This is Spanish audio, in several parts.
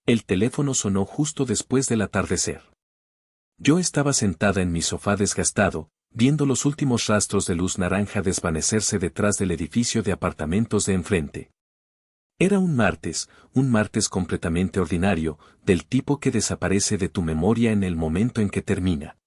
El teléfono sonó justo después del atardecer. Yo estaba sentada en mi sofá desgastado, viendo los últimos rastros de luz naranja desvanecerse detrás del edificio de apartamentos de enfrente. Era un martes completamente ordinario, del tipo que desaparece de tu memoria en el momento en que termina.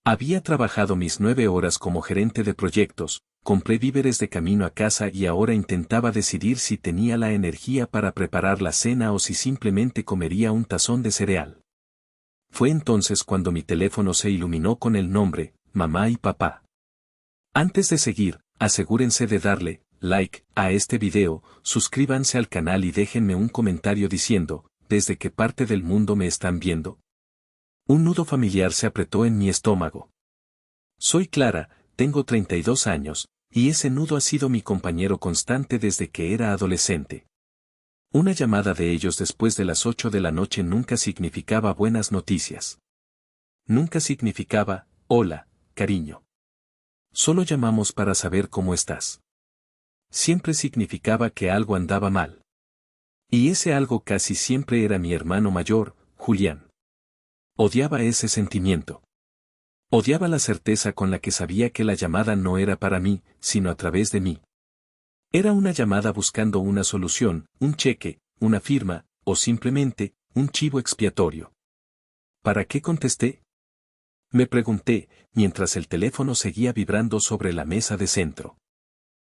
Había trabajado mis 9 horas como gerente de proyectos, compré víveres de camino a casa y ahora intentaba decidir si tenía la energía para preparar la cena o si simplemente comería un tazón de cereal. Fue entonces cuando mi teléfono se iluminó con el nombre, mamá y papá. Antes de seguir, asegúrense de darle like a este video, suscríbanse al canal y déjenme un comentario diciendo, ¿desde qué parte del mundo me están viendo? Un nudo familiar se apretó en mi estómago. Soy Clara, tengo 32 años, y ese nudo ha sido mi compañero constante desde que era adolescente. Una llamada de ellos después de las 8 de la noche nunca significaba buenas noticias. Nunca significaba, hola, cariño. Solo llamamos para saber cómo estás. Siempre significaba que algo andaba mal. Y ese algo casi siempre era mi hermano mayor, Julián. Odiaba ese sentimiento. Odiaba la certeza con la que sabía que la llamada no era para mí, sino a través de mí. Era una llamada buscando una solución, un cheque, una firma, o simplemente, un chivo expiatorio. ¿Para qué contesté? Me pregunté, mientras el teléfono seguía vibrando sobre la mesa de centro.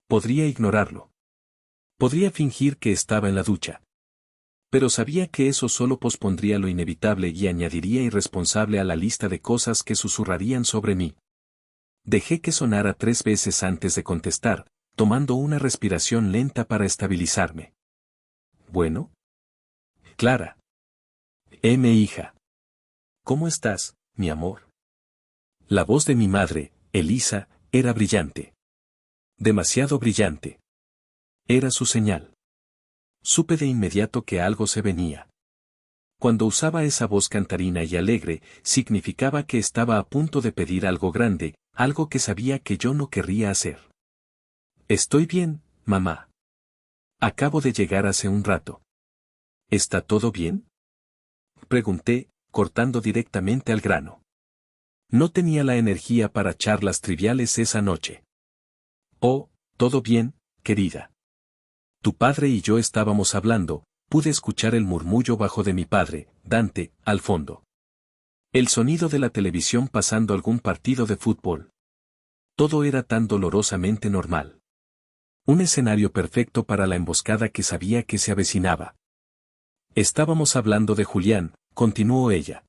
Podría ignorarlo. Podría fingir que estaba en la ducha. Pero sabía que eso solo pospondría lo inevitable y añadiría irresponsable a la lista de cosas que susurrarían sobre mí. Dejé que sonara 3 veces antes de contestar, tomando una respiración lenta para estabilizarme. ¿Bueno? Clara. Mi hija. ¿Cómo estás, mi amor? La voz de mi madre, Elisa, era brillante. Demasiado brillante. Era su señal. Supe de inmediato que algo se venía. Cuando usaba esa voz cantarina y alegre, significaba que estaba a punto de pedir algo grande, algo que sabía que yo no querría hacer. Estoy bien, mamá. Acabo de llegar hace un rato. ¿Está todo bien? Pregunté, cortando directamente al grano. No tenía la energía para charlas triviales esa noche. Oh, todo bien, querida. Tu padre y yo estábamos hablando, pude escuchar el murmullo bajo de mi padre, Dante, al fondo. El sonido de la televisión pasando algún partido de fútbol. Todo era tan dolorosamente normal. Un escenario perfecto para la emboscada que sabía que se avecinaba. Estábamos hablando de Julián, continuó ella.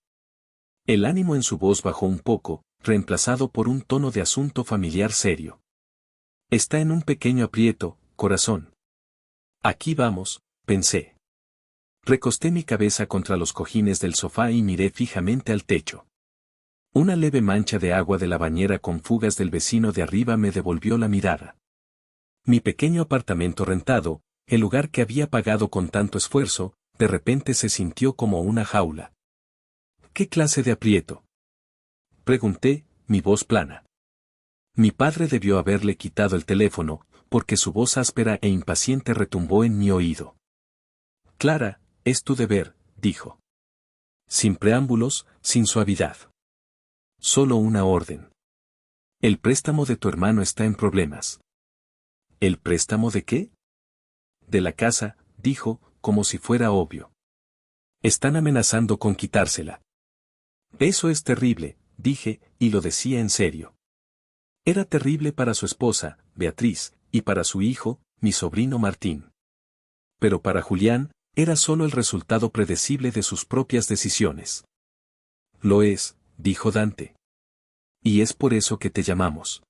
El ánimo en su voz bajó un poco, reemplazado por un tono de asunto familiar serio. Está en un pequeño aprieto, corazón. Aquí vamos, pensé. Recosté mi cabeza contra los cojines del sofá y miré fijamente al techo. Una leve mancha de agua de la bañera con fugas del vecino de arriba me devolvió la mirada. Mi pequeño apartamento rentado, el lugar que había pagado con tanto esfuerzo, de repente se sintió como una jaula. ¿Qué clase de aprieto? Pregunté, mi voz plana. Mi padre debió haberle quitado el teléfono, porque su voz áspera e impaciente retumbó en mi oído. Clara, es tu deber, dijo. Sin preámbulos, sin suavidad. Solo una orden. El préstamo de tu hermano está en problemas. ¿El préstamo de qué? De la casa, dijo, como si fuera obvio. Están amenazando con quitársela. Eso es terrible, dije, y lo decía en serio. Era terrible para su esposa, Beatriz, y para su hijo, mi sobrino Martín. Pero para Julián, era solo el resultado predecible de sus propias decisiones. Lo es, dijo Dante. Y es por eso que te llamamos.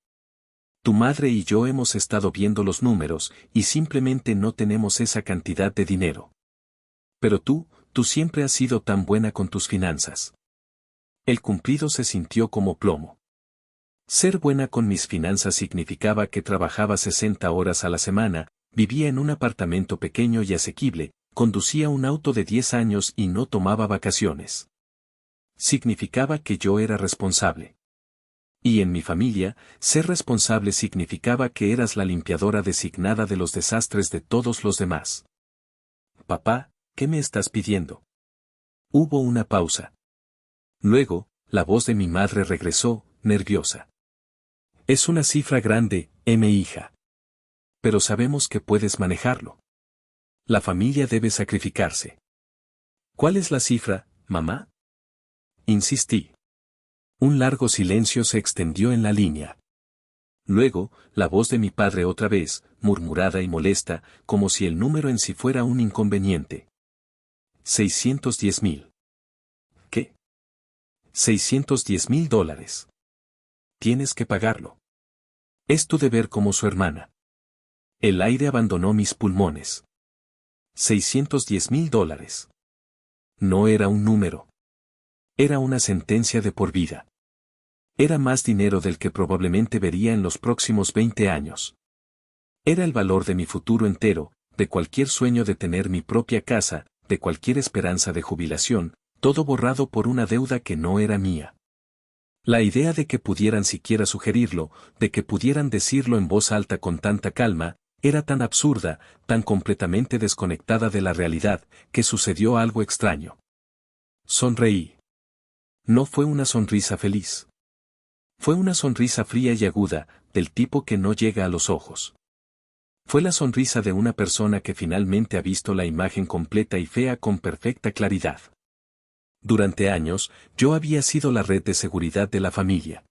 Tu madre y yo hemos estado viendo los números, y simplemente no tenemos esa cantidad de dinero. Pero tú siempre has sido tan buena con tus finanzas. El cumplido se sintió como plomo. Ser buena con mis finanzas significaba que trabajaba 60 horas a la semana, vivía en un apartamento pequeño y asequible, conducía un auto de 10 años y no tomaba vacaciones. Significaba que yo era responsable. Y en mi familia, ser responsable significaba que eras la limpiadora designada de los desastres de todos los demás. Papá, ¿qué me estás pidiendo? Hubo una pausa. Luego, la voz de mi madre regresó, nerviosa. Es una cifra grande, hija. Pero sabemos que puedes manejarlo. La familia debe sacrificarse. ¿Cuál es la cifra, mamá? Insistí. Un largo silencio se extendió en la línea. Luego, la voz de mi padre otra vez, murmurada y molesta, como si el número en sí fuera un inconveniente. 610,000. ¿Qué? $610,000. Tienes que pagarlo. Es tu deber como su hermana. El aire abandonó mis pulmones. $610,000. No era un número. Era una sentencia de por vida. Era más dinero del que probablemente vería en los próximos 20 años. Era el valor de mi futuro entero, de cualquier sueño de tener mi propia casa, de cualquier esperanza de jubilación, todo borrado por una deuda que no era mía. La idea de que pudieran siquiera sugerirlo, de que pudieran decirlo en voz alta con tanta calma, era tan absurda, tan completamente desconectada de la realidad, que sucedió algo extraño. Sonreí. No fue una sonrisa feliz. Fue una sonrisa fría y aguda, del tipo que no llega a los ojos. Fue la sonrisa de una persona que finalmente ha visto la imagen completa y fea con perfecta claridad. Durante años, yo había sido la red de seguridad de la familia.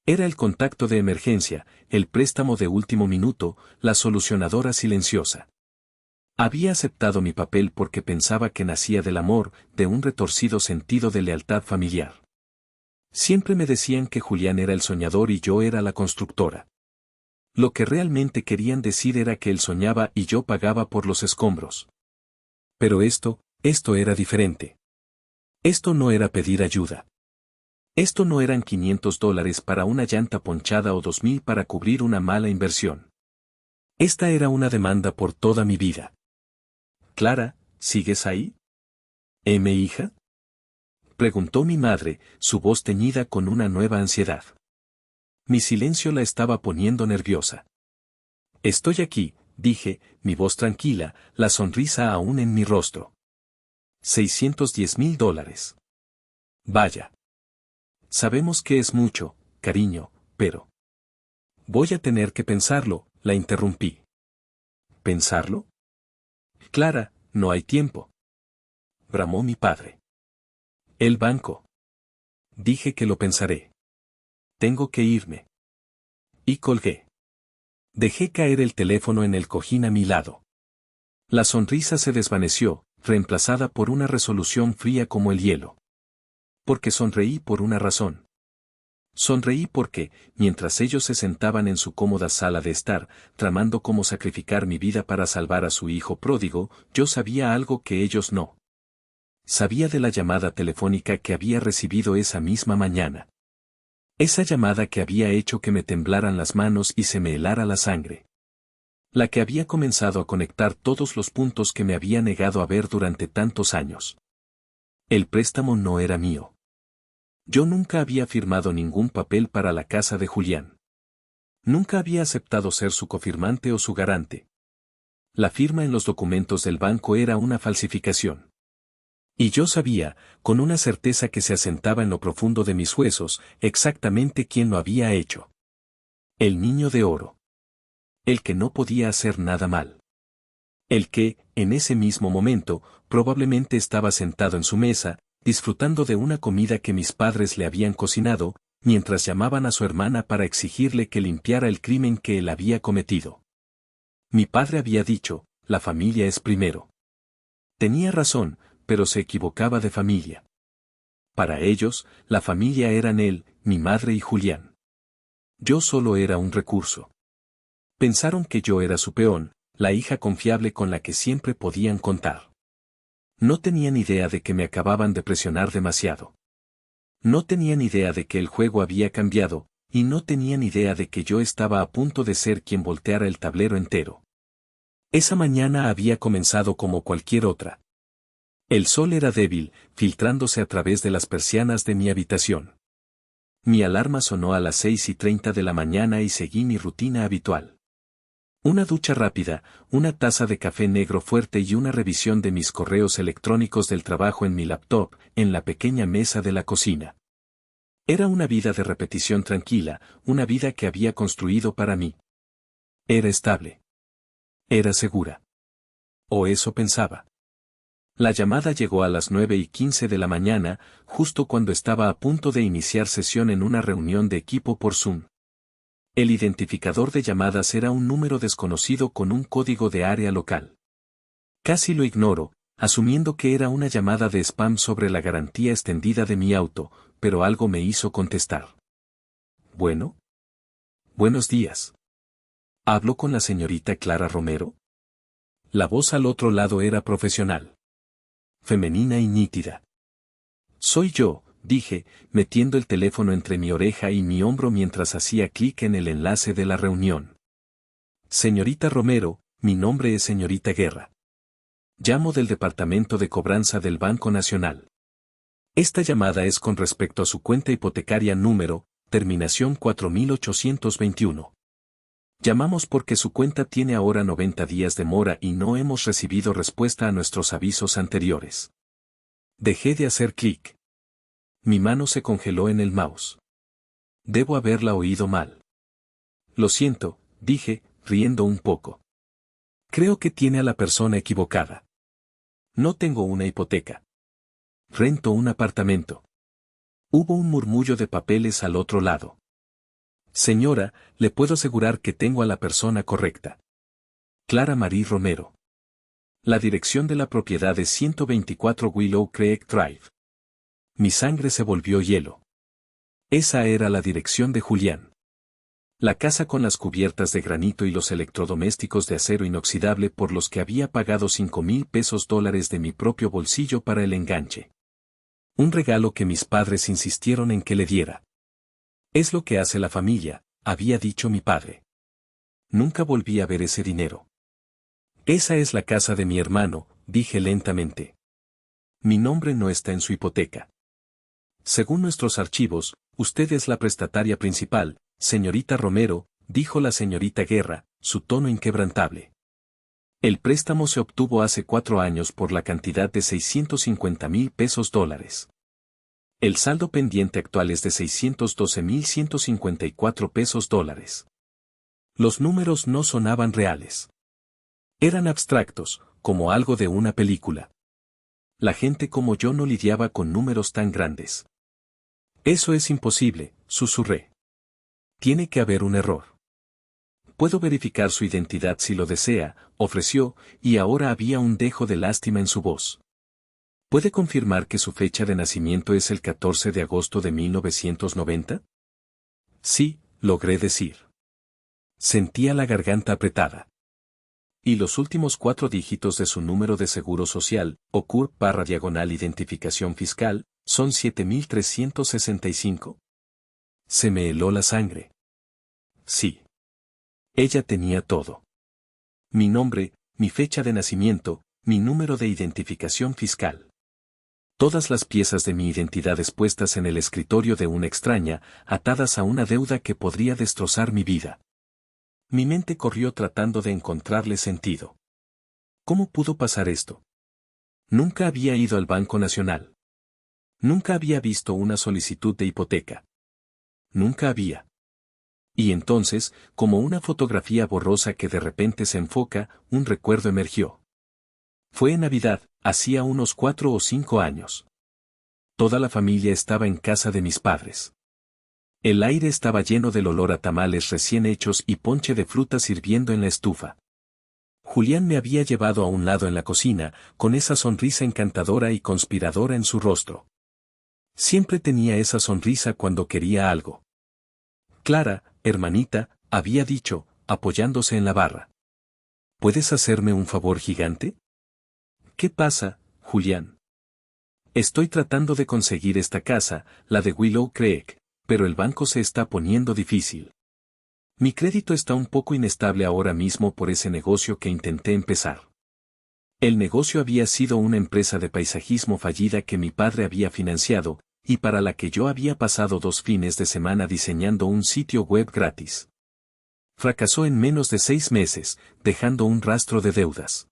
Era el contacto de emergencia, el préstamo de último minuto, la solucionadora silenciosa. Había aceptado mi papel porque pensaba que nacía del amor, de un retorcido sentido de lealtad familiar. Siempre me decían que Julián era el soñador y yo era la constructora. Lo que realmente querían decir era que él soñaba y yo pagaba por los escombros. Pero esto era diferente. Esto no era pedir ayuda. Esto no eran $500 para una llanta ponchada o 2,000 para cubrir una mala inversión. Esta era una demanda por toda mi vida. Clara, ¿sigues ahí? Hija? Preguntó mi madre, su voz teñida con una nueva ansiedad. Mi silencio la estaba poniendo nerviosa. Estoy aquí, dije, mi voz tranquila, la sonrisa aún en mi rostro. $610,000. Vaya. Sabemos que es mucho, cariño, pero... Voy a tener que pensarlo, la interrumpí. ¿Pensarlo? Clara, no hay tiempo. Bramó mi padre. El banco. Dije que lo pensaré. Tengo que irme. Y colgué. Dejé caer el teléfono en el cojín a mi lado. La sonrisa se desvaneció, reemplazada por una resolución fría como el hielo. Porque sonreí por una razón. Sonreí porque, mientras ellos se sentaban en su cómoda sala de estar, tramando cómo sacrificar mi vida para salvar a su hijo pródigo, yo sabía algo que ellos no. Sabía de la llamada telefónica que había recibido esa misma mañana. Esa llamada que había hecho que me temblaran las manos y se me helara la sangre. La que había comenzado a conectar todos los puntos que me había negado a ver durante tantos años. El préstamo no era mío. Yo nunca había firmado ningún papel para la casa de Julián. Nunca había aceptado ser su cofirmante o su garante. La firma en los documentos del banco era una falsificación. Y yo sabía, con una certeza que se asentaba en lo profundo de mis huesos, exactamente quién lo había hecho. El niño de oro. El que no podía hacer nada mal. El que, en ese mismo momento, probablemente estaba sentado en su mesa, disfrutando de una comida que mis padres le habían cocinado, mientras llamaban a su hermana para exigirle que limpiara el crimen que él había cometido. Mi padre había dicho, la familia es primero. Tenía razón, pero se equivocaba de familia. Para ellos, la familia eran él, mi madre y Julián. Yo solo era un recurso. Pensaron que yo era su peón, la hija confiable con la que siempre podían contar. No tenían idea de que me acababan de presionar demasiado. No tenían idea de que el juego había cambiado, y no tenían idea de que yo estaba a punto de ser quien volteara el tablero entero. Esa mañana había comenzado como cualquier otra. El sol era débil, filtrándose a través de las persianas de mi habitación. Mi alarma sonó a las 6:30 de la mañana y seguí mi rutina habitual. Una ducha rápida, una taza de café negro fuerte y una revisión de mis correos electrónicos del trabajo en mi laptop, en la pequeña mesa de la cocina. Era una vida de repetición tranquila, una vida que había construido para mí. Era estable. Era segura. O eso pensaba. La llamada llegó a las 9:15 de la mañana, justo cuando estaba a punto de iniciar sesión en una reunión de equipo por Zoom. El identificador de llamadas era un número desconocido con un código de área local. Casi lo ignoro, asumiendo que era una llamada de spam sobre la garantía extendida de mi auto, pero algo me hizo contestar. Bueno. Buenos días. ¿Hablo con la señorita Clara Romero? La voz al otro lado era profesional. Femenina y nítida. Soy yo, dije, metiendo el teléfono entre mi oreja y mi hombro mientras hacía clic en el enlace de la reunión. Señorita Romero, mi nombre es señorita Guerra. Llamo del Departamento de Cobranza del Banco Nacional. Esta llamada es con respecto a su cuenta hipotecaria número, terminación 4821. Llamamos porque su cuenta tiene ahora 90 días de mora y no hemos recibido respuesta a nuestros avisos anteriores. Dejé de hacer clic. Mi mano se congeló en el mouse. Debo haberla oído mal. Lo siento, dije, riendo un poco. Creo que tiene a la persona equivocada. No tengo una hipoteca. Rento un apartamento. Hubo un murmullo de papeles al otro lado. Señora, le puedo asegurar que tengo a la persona correcta. Clara Marie Romero. La dirección de la propiedad es 124 Willow Creek Drive. Mi sangre se volvió hielo. Esa era la dirección de Julián. La casa con las cubiertas de granito y los electrodomésticos de acero inoxidable por los que había pagado $5,000 de mi propio bolsillo para el enganche. Un regalo que mis padres insistieron en que le diera. Es lo que hace la familia, había dicho mi padre. Nunca volví a ver ese dinero. Esa es la casa de mi hermano, dije lentamente. Mi nombre no está en su hipoteca. Según nuestros archivos, usted es la prestataria principal, señorita Romero, dijo la señorita Guerra, su tono inquebrantable. El préstamo se obtuvo hace 4 años por la cantidad de $650,000. El saldo pendiente actual es de $612,154. Los números no sonaban reales. Eran abstractos, como algo de una película. La gente como yo no lidiaba con números tan grandes. Eso es imposible, susurré. Tiene que haber un error. Puedo verificar su identidad si lo desea, ofreció, y ahora había un dejo de lástima en su voz. ¿Puede confirmar que su fecha de nacimiento es el 14 de agosto de 1990? Sí, logré decir. Sentía la garganta apretada. Y los últimos 4 dígitos de su número de seguro social, o CURP/identificación fiscal, son 7365. Se me heló la sangre. Sí. Ella tenía todo. Mi nombre, mi fecha de nacimiento, mi número de identificación fiscal. Todas las piezas de mi identidad expuestas en el escritorio de una extraña, atadas a una deuda que podría destrozar mi vida. Mi mente corrió tratando de encontrarle sentido. ¿Cómo pudo pasar esto? Nunca había ido al Banco Nacional. Nunca había visto una solicitud de hipoteca. Nunca había. Y entonces, como una fotografía borrosa que de repente se enfoca, un recuerdo emergió. Fue en Navidad, hacía unos 4 o 5 años. Toda la familia estaba en casa de mis padres. El aire estaba lleno del olor a tamales recién hechos y ponche de frutas hirviendo en la estufa. Julián me había llevado a un lado en la cocina, con esa sonrisa encantadora y conspiradora en su rostro. Siempre tenía esa sonrisa cuando quería algo. Clara, hermanita, había dicho, apoyándose en la barra. ¿Puedes hacerme un favor gigante? ¿Qué pasa, Julián? Estoy tratando de conseguir esta casa, la de Willow Creek, pero el banco se está poniendo difícil. Mi crédito está un poco inestable ahora mismo por ese negocio que intenté empezar. El negocio había sido una empresa de paisajismo fallida que mi padre había financiado, y para la que yo había pasado 2 fines de semana diseñando un sitio web gratis. Fracasó en menos de 6 meses, dejando un rastro de deudas.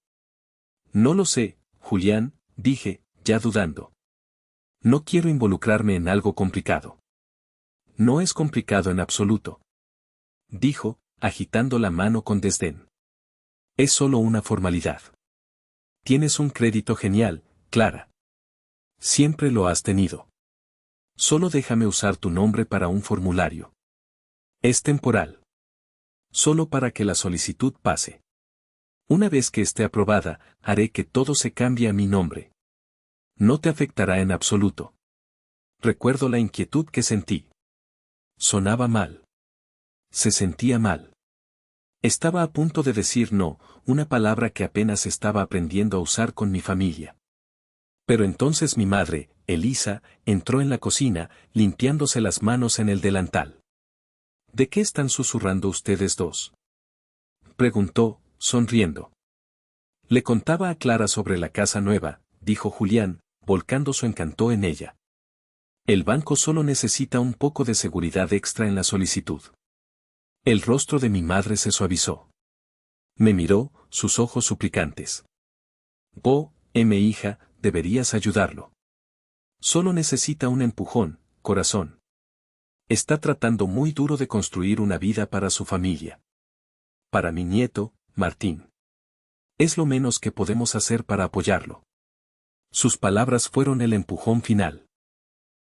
No lo sé, Julián, dije, ya dudando. No quiero involucrarme en algo complicado. No es complicado en absoluto, dijo, agitando la mano con desdén. Es solo una formalidad. Tienes un crédito genial, Clara. Siempre lo has tenido. Solo déjame usar tu nombre para un formulario. Es temporal. Solo para que la solicitud pase. Una vez que esté aprobada, haré que todo se cambie a mi nombre. No te afectará en absoluto. Recuerdo la inquietud que sentí. Sonaba mal. Se sentía mal. Estaba a punto de decir no, una palabra que apenas estaba aprendiendo a usar con mi familia. Pero entonces mi madre, Elisa, entró en la cocina, limpiándose las manos en el delantal. ¿De qué están susurrando ustedes dos?, preguntó, sonriendo. Le contaba a Clara sobre la casa nueva, dijo Julián, volcando su encanto en ella. El banco solo necesita un poco de seguridad extra en la solicitud. El rostro de mi madre se suavizó. Me miró, sus ojos suplicantes. Hija, deberías ayudarlo. Solo necesita un empujón, corazón. Está tratando muy duro de construir una vida para su familia. Para mi nieto, Martín. Es lo menos que podemos hacer para apoyarlo. Sus palabras fueron el empujón final.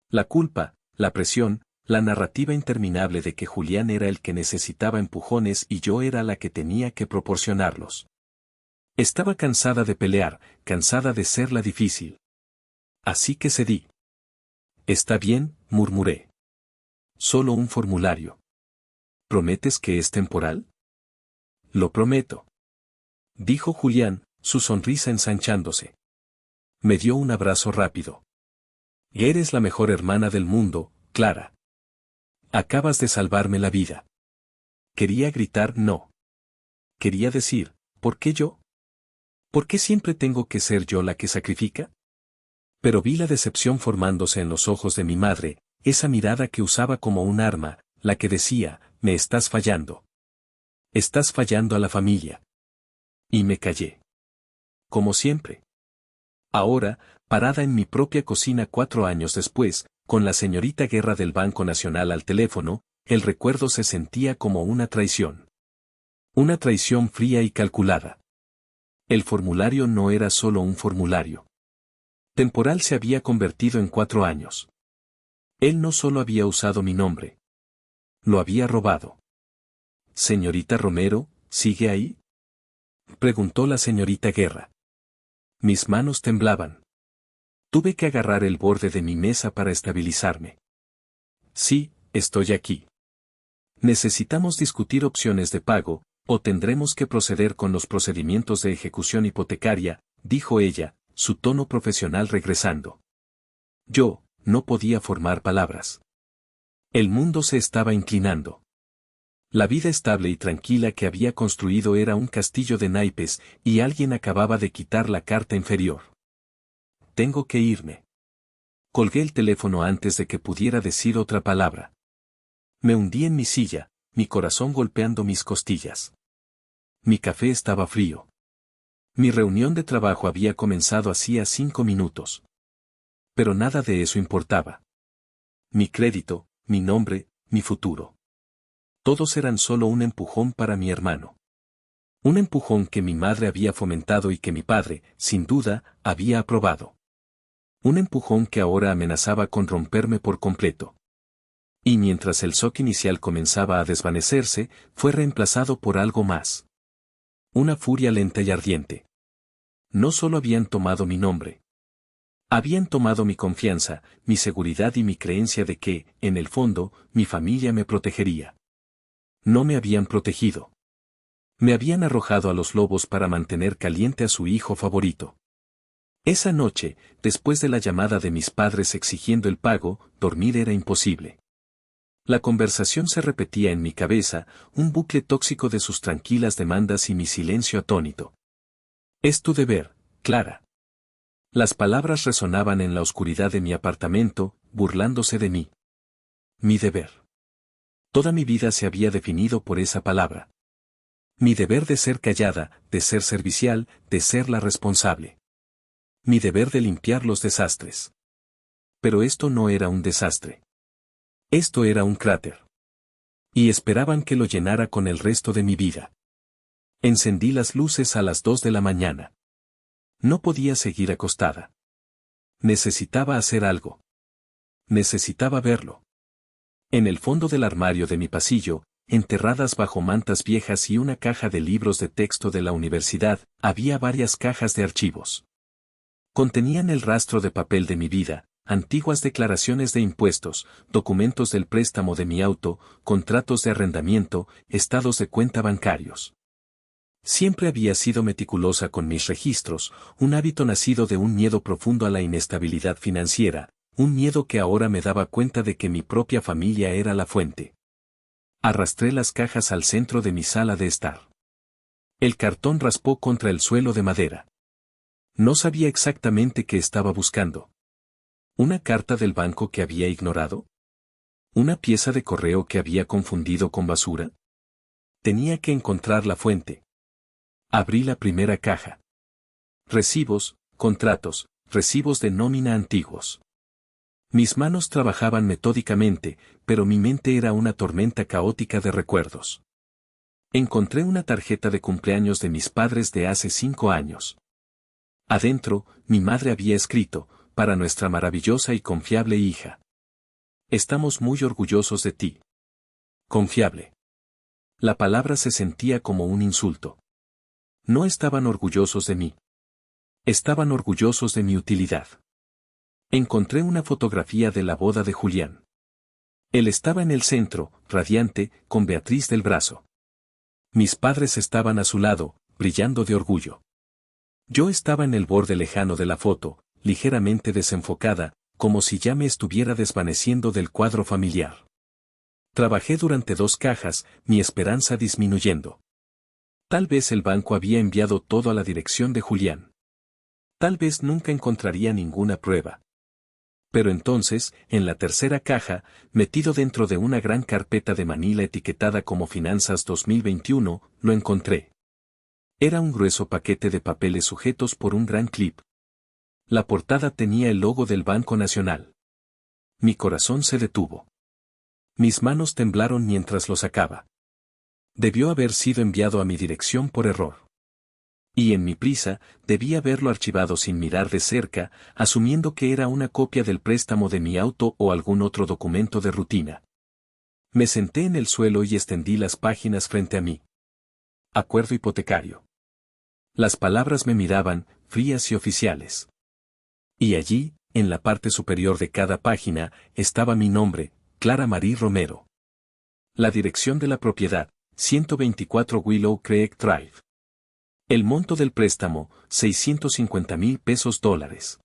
La culpa, la presión, la narrativa interminable de que Julián era el que necesitaba empujones y yo era la que tenía que proporcionarlos. Estaba cansada de pelear, cansada de ser la difícil. Así que cedí. Está bien, murmuré. Solo un formulario. ¿Prometes que es temporal? Lo prometo. Dijo Julián, su sonrisa ensanchándose. Me dio un abrazo rápido. Eres la mejor hermana del mundo, Clara. Acabas de salvarme la vida. Quería gritar no. Quería decir, ¿por qué yo? ¿Por qué siempre tengo que ser yo la que sacrifica? Pero vi la decepción formándose en los ojos de mi madre, esa mirada que usaba como un arma, la que decía, me estás fallando. Estás fallando a la familia. Y me callé. Como siempre. Ahora, parada en mi propia cocina 4 años después, con la señorita Guerra del Banco Nacional al teléfono, el recuerdo se sentía como una traición. Una traición fría y calculada. El formulario no era solo un formulario. Temporal se había convertido en 4 años. Él no solo había usado mi nombre. Lo había robado. Señorita Romero, ¿sigue ahí?, preguntó la señorita Guerra. Mis manos temblaban. Tuve que agarrar el borde de mi mesa para estabilizarme. Sí, estoy aquí. Necesitamos discutir opciones de pago, o tendremos que proceder con los procedimientos de ejecución hipotecaria, dijo ella, su tono profesional regresando. Yo, no podía formar palabras. El mundo se estaba inclinando. La vida estable y tranquila que había construido era un castillo de naipes, y alguien acababa de quitar la carta inferior. Tengo que irme. Colgué el teléfono antes de que pudiera decir otra palabra. Me hundí en mi silla, mi corazón golpeando mis costillas. Mi café estaba frío. Mi reunión de trabajo había comenzado hacía 5 minutos. Pero nada de eso importaba. Mi crédito, mi nombre, mi futuro. Todos eran solo un empujón para mi hermano. Un empujón que mi madre había fomentado y que mi padre, sin duda, había aprobado. Un empujón que ahora amenazaba con romperme por completo. Y mientras el shock inicial comenzaba a desvanecerse, fue reemplazado por algo más. Una furia lenta y ardiente. No solo habían tomado mi nombre. Habían tomado mi confianza, mi seguridad y mi creencia de que, en el fondo, mi familia me protegería. No me habían protegido. Me habían arrojado a los lobos para mantener caliente a su hijo favorito. Esa noche, después de la llamada de mis padres exigiendo el pago, dormir era imposible. La conversación se repetía en mi cabeza, un bucle tóxico de sus tranquilas demandas y mi silencio atónito. Es tu deber, Clara. Las palabras resonaban en la oscuridad de mi apartamento, burlándose de mí. Mi deber. Toda mi vida se había definido por esa palabra. Mi deber de ser callada, de ser servicial, de ser la responsable. Mi deber de limpiar los desastres. Pero esto no era un desastre. Esto era un cráter. Y esperaban que lo llenara con el resto de mi vida. Encendí las luces a las 2 de la mañana. No podía seguir acostada. Necesitaba hacer algo. Necesitaba verlo. En el fondo del armario de mi pasillo, enterradas bajo mantas viejas y una caja de libros de texto de la universidad, había varias cajas de archivos. Contenían el rastro de papel de mi vida, antiguas declaraciones de impuestos, documentos del préstamo de mi auto, contratos de arrendamiento, estados de cuenta bancarios. Siempre había sido meticulosa con mis registros, un hábito nacido de un miedo profundo a la inestabilidad financiera, un miedo que ahora me daba cuenta de que mi propia familia era la fuente. Arrastré las cajas al centro de mi sala de estar. El cartón raspó contra el suelo de madera. No sabía exactamente qué estaba buscando. ¿Una carta del banco que había ignorado? ¿Una pieza de correo que había confundido con basura? Tenía que encontrar la fuente. Abrí la primera caja. Recibos, contratos, recibos de nómina antiguos. Mis manos trabajaban metódicamente, pero mi mente era una tormenta caótica de recuerdos. Encontré una tarjeta de cumpleaños de mis padres de hace 5 años. Adentro, mi madre había escrito, para nuestra maravillosa y confiable hija. Estamos muy orgullosos de ti. Confiable. La palabra se sentía como un insulto. No estaban orgullosos de mí. Estaban orgullosos de mi utilidad. Encontré una fotografía de la boda de Julián. Él estaba en el centro, radiante, con Beatriz del brazo. Mis padres estaban a su lado, brillando de orgullo. Yo estaba en el borde lejano de la foto, ligeramente desenfocada, como si ya me estuviera desvaneciendo del cuadro familiar. Trabajé durante 2 cajas, mi esperanza disminuyendo. Tal vez el banco había enviado todo a la dirección de Julián. Tal vez nunca encontraría ninguna prueba. Pero entonces, en la tercera caja, metido dentro de una gran carpeta de Manila etiquetada como Finanzas 2021, lo encontré. Era un grueso paquete de papeles sujetos por un gran clip. La portada tenía el logo del Banco Nacional. Mi corazón se detuvo. Mis manos temblaron mientras lo sacaba. Debió haber sido enviado a mi dirección por error. Y en mi prisa, debí haberlo archivado sin mirar de cerca, asumiendo que era una copia del préstamo de mi auto o algún otro documento de rutina. Me senté en el suelo y extendí las páginas frente a mí. Acuerdo hipotecario. Las palabras me miraban, frías y oficiales. Y allí, en la parte superior de cada página, estaba mi nombre, Clara Marie Romero. La dirección de la propiedad, 124 Willow Creek Drive. El monto del préstamo, $650,000.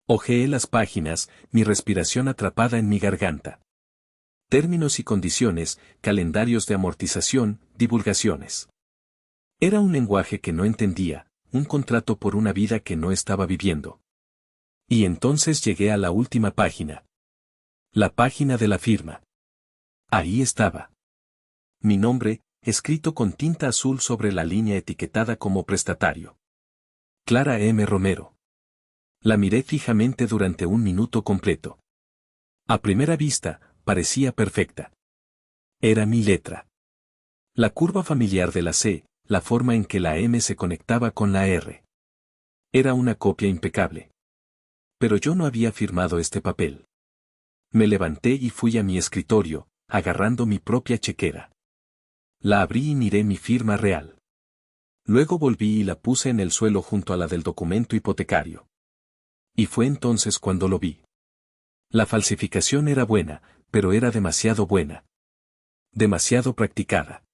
Hojeé las páginas, mi respiración atrapada en mi garganta. Términos y condiciones, calendarios de amortización, divulgaciones. Era un lenguaje que no entendía, un contrato por una vida que no estaba viviendo. Y entonces llegué a la última página. La página de la firma. Ahí estaba. Mi nombre, escrito con tinta azul sobre la línea etiquetada como prestatario. Clara M. Romero. La miré fijamente durante un minuto completo. A primera vista, parecía perfecta. Era mi letra. La curva familiar de la C, la forma en que la M se conectaba con la R. Era una copia impecable. Pero yo no había firmado este papel. Me levanté y fui a mi escritorio, agarrando mi propia chequera. La abrí y miré mi firma real. Luego volví y la puse en el suelo junto a la del documento hipotecario. Y fue entonces cuando lo vi. La falsificación era buena, pero era demasiado buena. Demasiado practicada.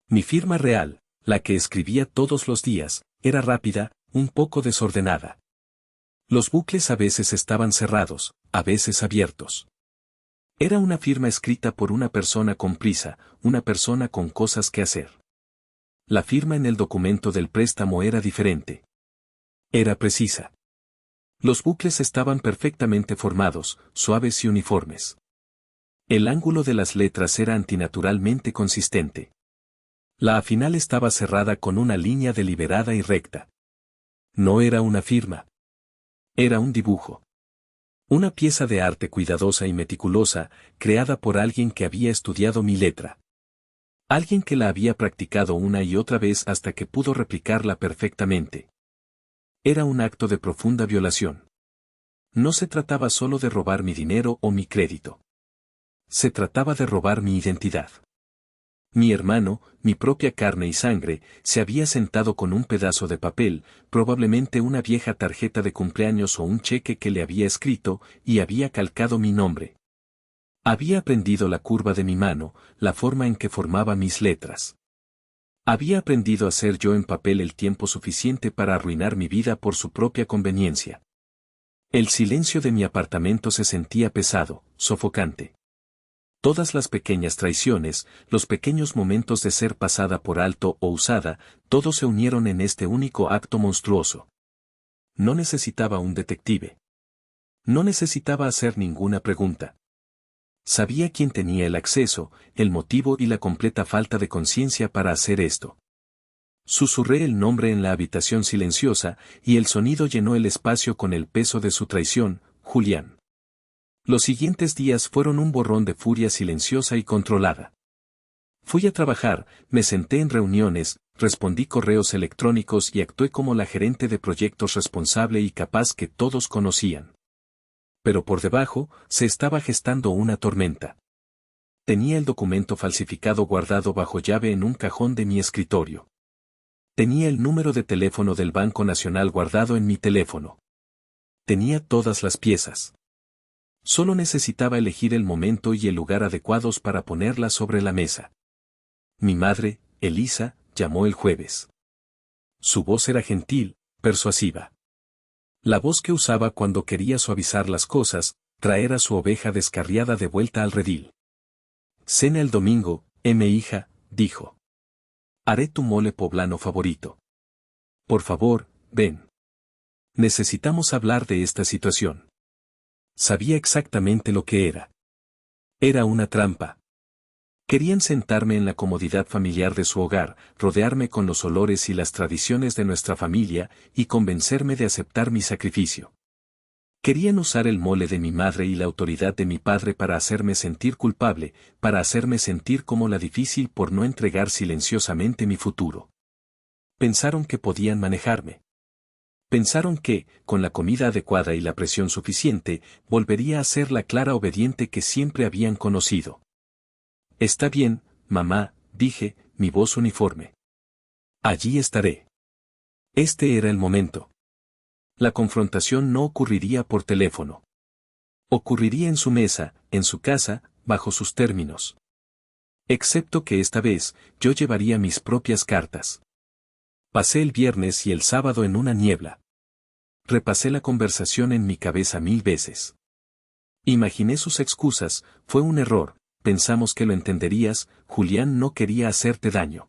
Mi firma real, la que escribía todos los días, era rápida, un poco desordenada. Los bucles a veces estaban cerrados, a veces abiertos. Era una firma escrita por una persona con prisa, una persona con cosas que hacer. La firma en el documento del préstamo era diferente. Era precisa. Los bucles estaban perfectamente formados, suaves y uniformes. El ángulo de las letras era antinaturalmente consistente. La final estaba cerrada con una línea deliberada y recta. No era una firma. Era un dibujo. Una pieza de arte cuidadosa y meticulosa, creada por alguien que había estudiado mi letra. Alguien que la había practicado una y otra vez hasta que pudo replicarla perfectamente. Era un acto de profunda violación. No se trataba solo de robar mi dinero o mi crédito. Se trataba de robar mi identidad. Mi hermano, mi propia carne y sangre, se había sentado con un pedazo de papel, probablemente una vieja tarjeta de cumpleaños o un cheque que le había escrito, y había calcado mi nombre. Había aprendido la curva de mi mano, la forma en que formaba mis letras. Había aprendido a ser yo en papel el tiempo suficiente para arruinar mi vida por su propia conveniencia. El silencio de mi apartamento se sentía pesado, sofocante. Todas las pequeñas traiciones, los pequeños momentos de ser pasada por alto o usada, todos se unieron en este único acto monstruoso. No necesitaba un detective. No necesitaba hacer ninguna pregunta. Sabía quién tenía el acceso, el motivo y la completa falta de conciencia para hacer esto. Susurré el nombre en la habitación silenciosa, y el sonido llenó el espacio con el peso de su traición, Julián. Los siguientes días fueron un borrón de furia silenciosa y controlada. Fui a trabajar, me senté en reuniones, respondí correos electrónicos y actué como la gerente de proyectos responsable y capaz que todos conocían. Pero por debajo, se estaba gestando una tormenta. Tenía el documento falsificado guardado bajo llave en un cajón de mi escritorio. Tenía el número de teléfono del Banco Nacional guardado en mi teléfono. Tenía todas las piezas. Solo necesitaba elegir el momento y el lugar adecuados para ponerla sobre la mesa. Mi madre, Elisa, llamó el jueves. Su voz era gentil, persuasiva. La voz que usaba cuando quería suavizar las cosas, traer a su oveja descarriada de vuelta al redil. Cena el domingo, hija, dijo. Haré tu mole poblano favorito. Por favor, ven. Necesitamos hablar de esta situación. Sabía exactamente lo que era. Era una trampa. Querían sentarme en la comodidad familiar de su hogar, rodearme con los olores y las tradiciones de nuestra familia, y convencerme de aceptar mi sacrificio. Querían usar el mole de mi madre y la autoridad de mi padre para hacerme sentir culpable, para hacerme sentir como la difícil por no entregar silenciosamente mi futuro. Pensaron que podían manejarme. Pensaron que, con la comida adecuada y la presión suficiente, volvería a ser la Clara obediente que siempre habían conocido. Está bien, mamá, dije, mi voz uniforme. Allí estaré. Este era el momento. La confrontación no ocurriría por teléfono. Ocurriría en su mesa, en su casa, bajo sus términos. Excepto que esta vez, yo llevaría mis propias cartas. Pasé el viernes y el sábado en una niebla. Repasé la conversación en mi cabeza 1000 veces. Imaginé sus excusas, fue un error, pensamos que lo entenderías, Julián no quería hacerte daño.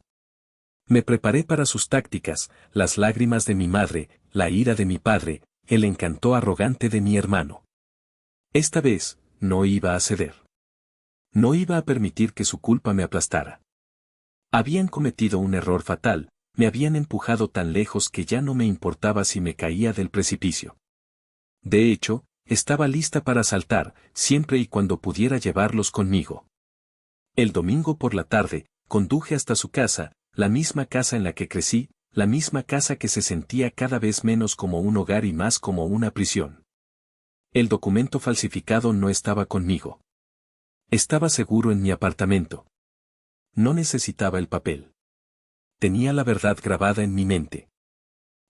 Me preparé para sus tácticas, las lágrimas de mi madre, la ira de mi padre, el encanto arrogante de mi hermano. Esta vez, no iba a ceder. No iba a permitir que su culpa me aplastara. Habían cometido un error fatal, me habían empujado tan lejos que ya no me importaba si me caía del precipicio. De hecho, estaba lista para saltar, siempre y cuando pudiera llevarlos conmigo. El domingo por la tarde, conduje hasta su casa, la misma casa en la que crecí, la misma casa que se sentía cada vez menos como un hogar y más como una prisión. El documento falsificado no estaba conmigo. Estaba seguro en mi apartamento. No necesitaba el papel. Tenía la verdad grabada en mi mente.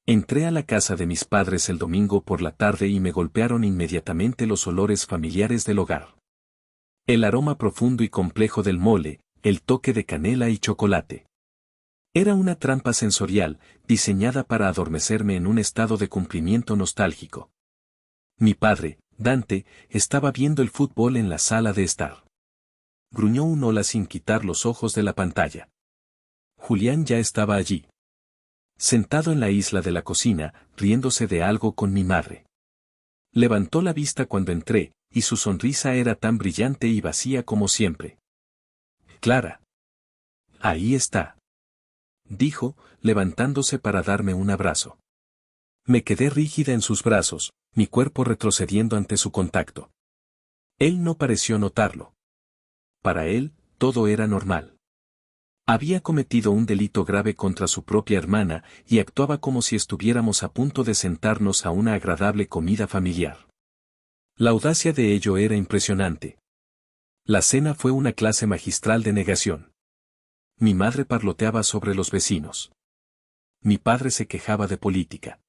Entré a la casa de mis padres el domingo por la tarde y me golpearon inmediatamente los olores familiares del hogar. El aroma profundo y complejo del mole, el toque de canela y chocolate. Era una trampa sensorial, diseñada para adormecerme en un estado de cumplimiento nostálgico. Mi padre, Dante, estaba viendo el fútbol en la sala de estar. Gruñó un hola sin quitar los ojos de la pantalla. Julián ya estaba allí. Sentado en la isla de la cocina, riéndose de algo con mi madre. Levantó la vista cuando entré, y su sonrisa era tan brillante y vacía como siempre. Clara. Ahí está. dijo, levantándose para darme un abrazo. Me quedé rígida en sus brazos, mi cuerpo retrocediendo ante su contacto. Él no pareció notarlo. Para él, todo era normal. Había cometido un delito grave contra su propia hermana y actuaba como si estuviéramos a punto de sentarnos a una agradable comida familiar. La audacia de ello era impresionante. La cena fue una clase magistral de negación. Mi madre parloteaba sobre los vecinos. Mi padre se quejaba de política.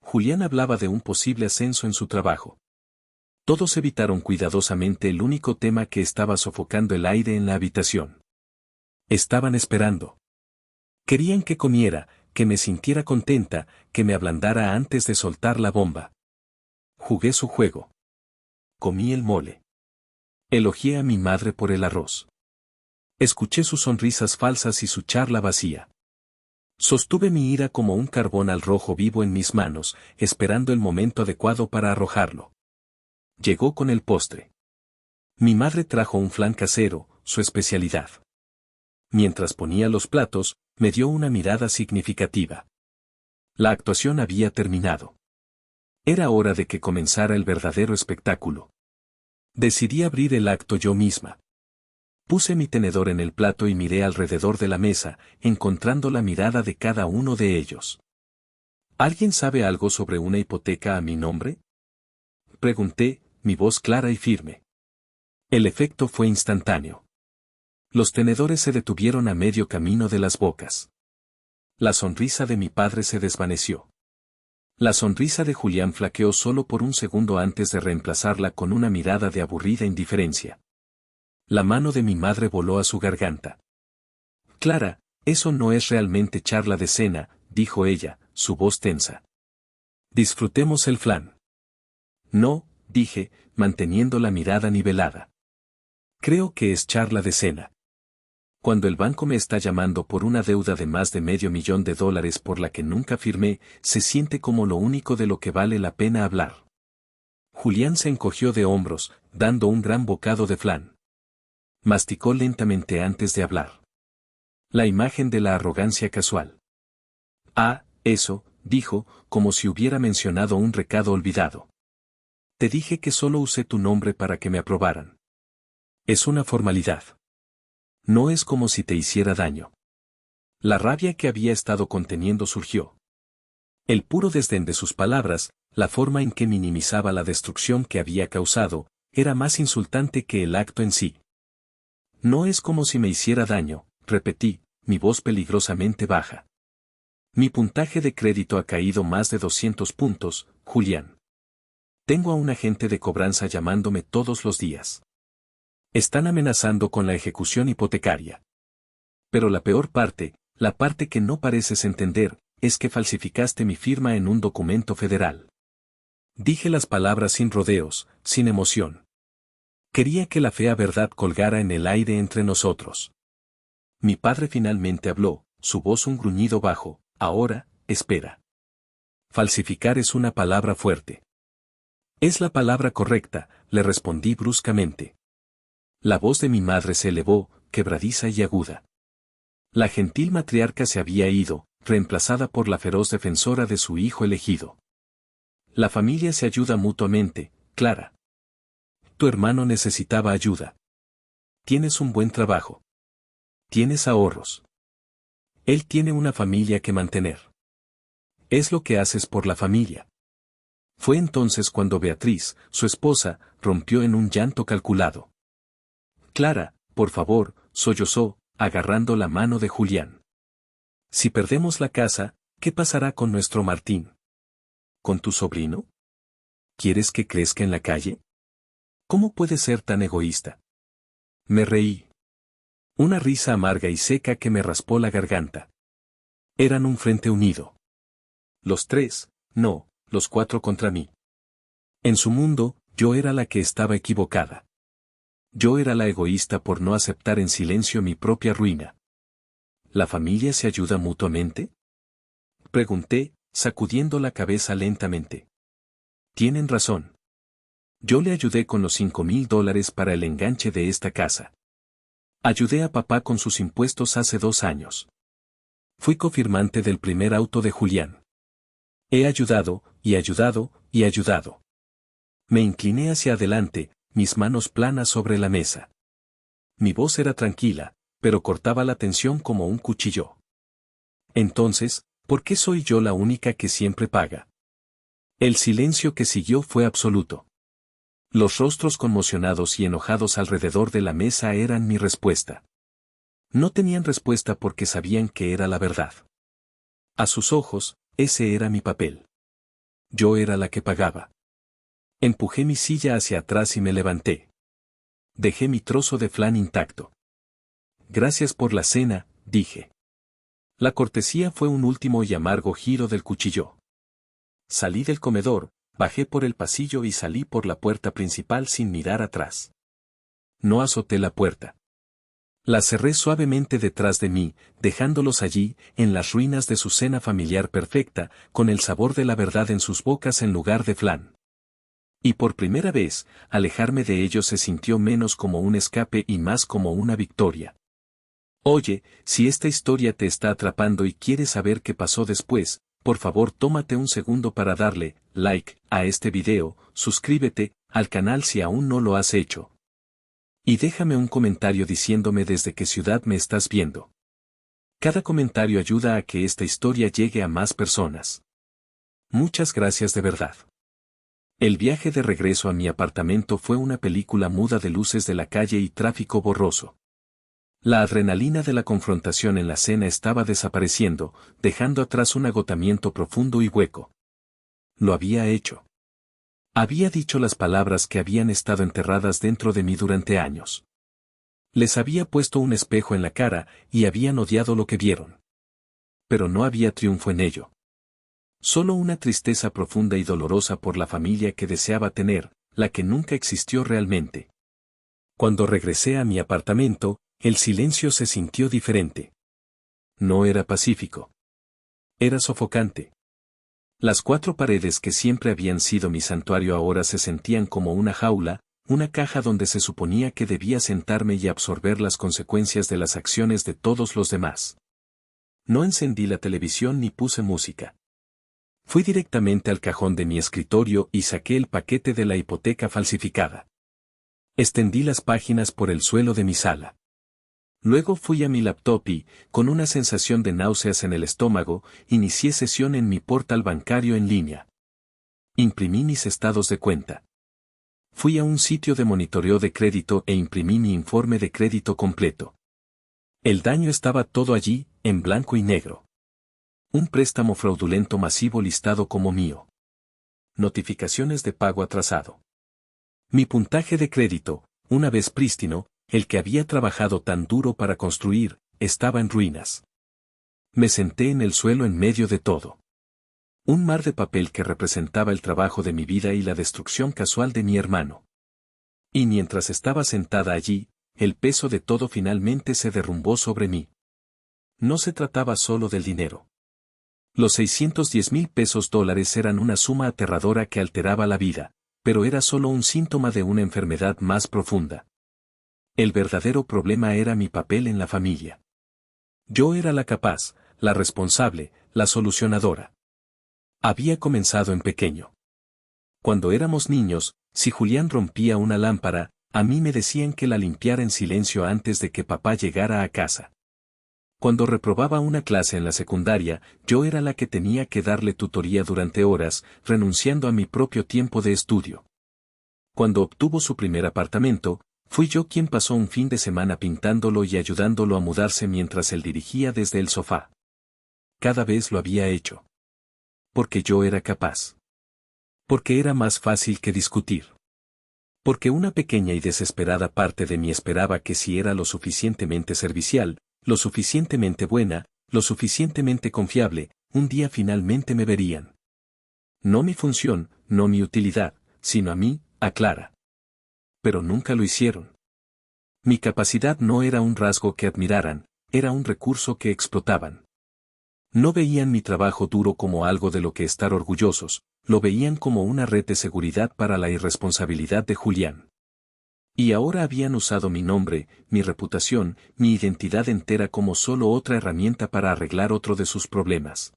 Julián hablaba de un posible ascenso en su trabajo. Todos evitaron cuidadosamente el único tema que estaba sofocando el aire en la habitación. Estaban esperando. Querían que comiera, que me sintiera contenta, que me ablandara antes de soltar la bomba. Jugué su juego. Comí el mole. Elogié a mi madre por el arroz. Escuché sus sonrisas falsas y su charla vacía. Sostuve mi ira como un carbón al rojo vivo en mis manos, esperando el momento adecuado para arrojarlo. Llegó con el postre. Mi madre trajo un flan casero, su especialidad. Mientras ponía los platos, me dio una mirada significativa. La actuación había terminado. Era hora de que comenzara el verdadero espectáculo. Decidí abrir el acto yo misma. Puse mi tenedor en el plato y miré alrededor de la mesa, encontrando la mirada de cada uno de ellos. ¿Alguien sabe algo sobre una hipoteca a mi nombre? Pregunté, mi voz clara y firme. El efecto fue instantáneo. Los tenedores se detuvieron a medio camino de las bocas. La sonrisa de mi padre se desvaneció. La sonrisa de Julián flaqueó solo por un segundo antes de reemplazarla con una mirada de aburrida indiferencia. La mano de mi madre voló a su garganta. Clara, eso no es realmente charla de cena, dijo ella, su voz tensa. Disfrutemos el flan. No, dije, manteniendo la mirada nivelada. Creo que es charla de cena. Cuando el banco me está llamando por una deuda de más de $500,000 por la que nunca firmé, se siente como lo único de lo que vale la pena hablar. Julián se encogió de hombros, dando un gran bocado de flan. Masticó lentamente antes de hablar. La imagen de la arrogancia casual. Ah, eso, dijo, como si hubiera mencionado un recado olvidado. Te dije que solo usé tu nombre para que me aprobaran. Es una formalidad. No es como si te hiciera daño. La rabia que había estado conteniendo surgió. El puro desdén de sus palabras, la forma en que minimizaba la destrucción que había causado, era más insultante que el acto en sí. No es como si me hiciera daño, repetí, mi voz peligrosamente baja. Mi puntaje de crédito ha caído más de 200 puntos, Julián. Tengo a un agente de cobranza llamándome todos los días. Están amenazando con la ejecución hipotecaria. Pero la peor parte, la parte que no pareces entender, es que falsificaste mi firma en un documento federal. Dije las palabras sin rodeos, sin emoción. Quería que la fea verdad colgara en el aire entre nosotros. Mi padre finalmente habló, su voz un gruñido bajo, ahora, espera. Falsificar es una palabra fuerte. Es la palabra correcta, le respondí bruscamente. La voz de mi madre se elevó, quebradiza y aguda. La gentil matriarca se había ido, reemplazada por la feroz defensora de su hijo elegido. La familia se ayuda mutuamente, Clara. Tu hermano necesitaba ayuda. Tienes un buen trabajo. Tienes ahorros. Él tiene una familia que mantener. Es lo que haces por la familia. Fue entonces cuando Beatriz, su esposa, rompió en un llanto calculado. Clara, por favor, sollozó, agarrando la mano de Julián. Si perdemos la casa, ¿qué pasará con nuestro Martín? ¿Con tu sobrino? ¿Quieres que crezca en la calle? ¿Cómo puedes ser tan egoísta? Me reí. Una risa amarga y seca que me raspó la garganta. Eran un frente unido. Los tres, no, los cuatro contra mí. En su mundo, yo era la que estaba equivocada. Yo era la egoísta por no aceptar en silencio mi propia ruina. ¿La familia se ayuda mutuamente? Pregunté, sacudiendo la cabeza lentamente. Tienen razón. Yo le ayudé con los $5,000 para el enganche de esta casa. Ayudé a papá con sus impuestos hace 2 años. Fui cofirmante del primer auto de Julián. He ayudado, y ayudado, y ayudado. Me incliné hacia adelante, mis manos planas sobre la mesa. Mi voz era tranquila, pero cortaba la tensión como un cuchillo. Entonces, ¿por qué soy yo la única que siempre paga? El silencio que siguió fue absoluto. Los rostros conmocionados y enojados alrededor de la mesa eran mi respuesta. No tenían respuesta porque sabían que era la verdad. A sus ojos, ese era mi papel. Yo era la que pagaba. Empujé mi silla hacia atrás y me levanté. Dejé mi trozo de flan intacto. Gracias por la cena, dije. La cortesía fue un último y amargo giro del cuchillo. Salí del comedor, bajé por el pasillo y salí por la puerta principal sin mirar atrás. No azoté la puerta. La cerré suavemente detrás de mí, dejándolos allí, en las ruinas de su cena familiar perfecta, con el sabor de la verdad en sus bocas en lugar de flan. Y por primera vez, alejarme de ellos se sintió menos como un escape y más como una victoria. Oye, si esta historia te está atrapando y quieres saber qué pasó después, por favor tómate un segundo para darle like a este video, suscríbete al canal si aún no lo has hecho. Y déjame un comentario diciéndome desde qué ciudad me estás viendo. Cada comentario ayuda a que esta historia llegue a más personas. Muchas gracias de verdad. El viaje de regreso a mi apartamento fue una película muda de luces de la calle y tráfico borroso. La adrenalina de la confrontación en la cena estaba desapareciendo, dejando atrás un agotamiento profundo y hueco. Lo había hecho. Había dicho las palabras que habían estado enterradas dentro de mí durante años. Les había puesto un espejo en la cara y habían odiado lo que vieron. Pero no había triunfo en ello. Solo una tristeza profunda y dolorosa por la familia que deseaba tener, la que nunca existió realmente. Cuando regresé a mi apartamento, el silencio se sintió diferente. No era pacífico. Era sofocante. Las cuatro paredes que siempre habían sido mi santuario ahora se sentían como una jaula, una caja donde se suponía que debía sentarme y absorber las consecuencias de las acciones de todos los demás. No encendí la televisión ni puse música. Fui directamente al cajón de mi escritorio y saqué el paquete de la hipoteca falsificada. Extendí las páginas por el suelo de mi sala. Luego fui a mi laptop y, con una sensación de náuseas en el estómago, inicié sesión en mi portal bancario en línea. Imprimí mis estados de cuenta. Fui a un sitio de monitoreo de crédito e imprimí mi informe de crédito completo. El daño estaba todo allí, en blanco y negro. Un préstamo fraudulento masivo listado como mío. Notificaciones de pago atrasado. Mi puntaje de crédito, una vez prístino, el que había trabajado tan duro para construir, estaba en ruinas. Me senté en el suelo en medio de todo. Un mar de papel que representaba el trabajo de mi vida y la destrucción casual de mi hermano. Y mientras estaba sentada allí, el peso de todo finalmente se derrumbó sobre mí. No se trataba solo del dinero. Los 610,000 pesos dólares eran una suma aterradora que alteraba la vida, pero era solo un síntoma de una enfermedad más profunda. El verdadero problema era mi papel en la familia. Yo era la capaz, la responsable, la solucionadora. Había comenzado en pequeño. Cuando éramos niños, si Julián rompía una lámpara, a mí me decían que la limpiara en silencio antes de que papá llegara a casa. Cuando reprobaba una clase en la secundaria, yo era la que tenía que darle tutoría durante horas, renunciando a mi propio tiempo de estudio. Cuando obtuvo su primer apartamento, fui yo quien pasó un fin de semana pintándolo y ayudándolo a mudarse mientras él dirigía desde el sofá. Cada vez lo había hecho. Porque yo era capaz. Porque era más fácil que discutir. Porque una pequeña y desesperada parte de mí esperaba que si era lo suficientemente servicial, lo suficientemente buena, lo suficientemente confiable, un día finalmente me verían. No mi función, no mi utilidad, sino a mí, a Clara. Pero nunca lo hicieron. Mi capacidad no era un rasgo que admiraran, era un recurso que explotaban. No veían mi trabajo duro como algo de lo que estar orgullosos, lo veían como una red de seguridad para la irresponsabilidad de Julián. Y ahora habían usado mi nombre, mi reputación, mi identidad entera como solo otra herramienta para arreglar otro de sus problemas.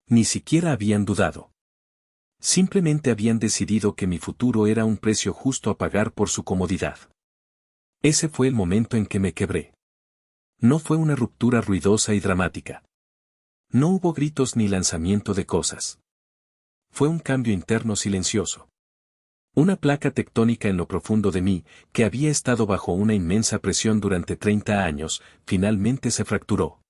Ni siquiera habían dudado. Simplemente habían decidido que mi futuro era un precio justo a pagar por su comodidad. Ese fue el momento en que me quebré. No fue una ruptura ruidosa y dramática. No hubo gritos ni lanzamiento de cosas. Fue un cambio interno silencioso. Una placa tectónica en lo profundo de mí, que había estado bajo una inmensa presión durante 30 años, finalmente se fracturó.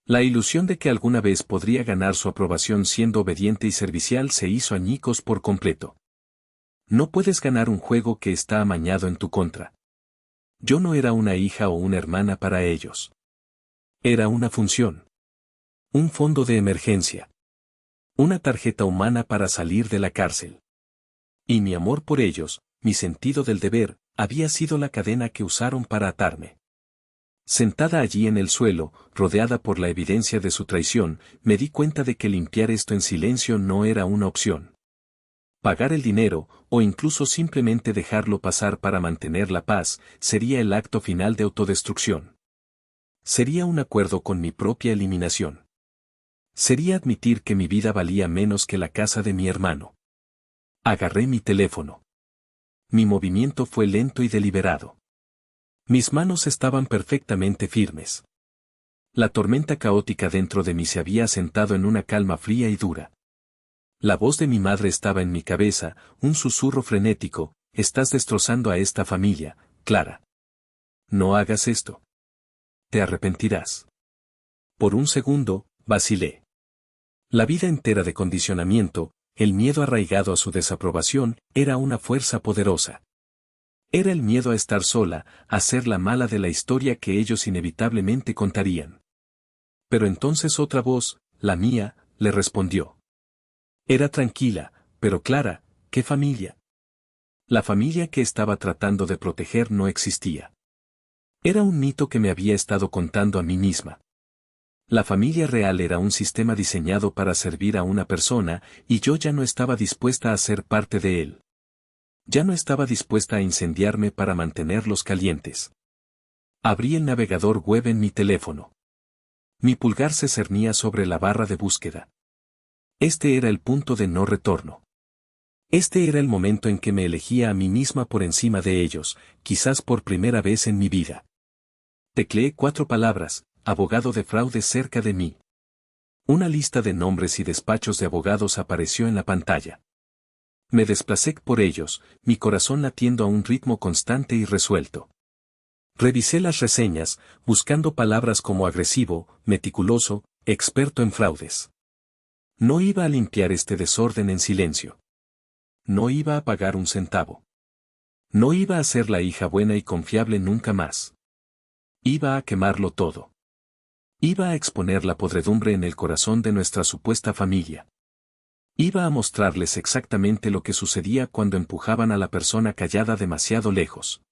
La ilusión de que alguna vez podría ganar su aprobación siendo obediente y servicial se hizo añicos por completo. No puedes ganar un juego que está amañado en tu contra. Yo no era una hija o una hermana para ellos. Era una función. Un fondo de emergencia. Una tarjeta humana para salir de la cárcel. Y mi amor por ellos, mi sentido del deber, había sido la cadena que usaron para atarme. Sentada allí en el suelo, rodeada por la evidencia de su traición, me di cuenta de que limpiar esto en silencio no era una opción. Pagar el dinero, o incluso simplemente dejarlo pasar para mantener la paz, sería el acto final de autodestrucción. Sería un acuerdo con mi propia eliminación. Sería admitir que mi vida valía menos que la casa de mi hermano. Agarré mi teléfono. Mi movimiento fue lento y deliberado. Mis manos estaban perfectamente firmes. La tormenta caótica dentro de mí se había asentado en una calma fría y dura. La voz de mi madre estaba en mi cabeza, un susurro frenético: estás destrozando a esta familia, Clara. No hagas esto. Te arrepentirás. Por un segundo, vacilé. La vida entera de condicionamiento, el miedo arraigado a su desaprobación, era una fuerza poderosa. Era el miedo a estar sola, a ser la mala de la historia que ellos inevitablemente contarían. Pero entonces otra voz, la mía, le respondió. Era tranquila, pero clara: ¿qué familia? La familia que estaba tratando de proteger no existía. Era un mito que me había estado contando a mí misma. La familia real era un sistema diseñado para servir a una persona, y yo ya no estaba dispuesta a ser parte de él. Ya no estaba dispuesta a incendiarme para mantenerlos calientes. Abrí el navegador web en mi teléfono. Mi pulgar se cernía sobre la barra de búsqueda. Este era el punto de no retorno. Este era el momento en que me elegía a mí misma por encima de ellos, quizás por primera vez en mi vida. Tecleé 4 palabras: abogado de fraude cerca de mí. Una lista de nombres y despachos de abogados apareció en la pantalla. Me desplacé por ellos, mi corazón latiendo a un ritmo constante y resuelto. Revisé las reseñas, buscando palabras como agresivo, meticuloso, experto en fraudes. No iba a limpiar este desorden en silencio. No iba a pagar un centavo. No iba a ser la hija buena y confiable nunca más. Iba a quemarlo todo. Iba a exponer la podredumbre en el corazón de nuestra supuesta familia. Iba a mostrarles exactamente lo que sucedía cuando empujaban a la persona callada demasiado lejos.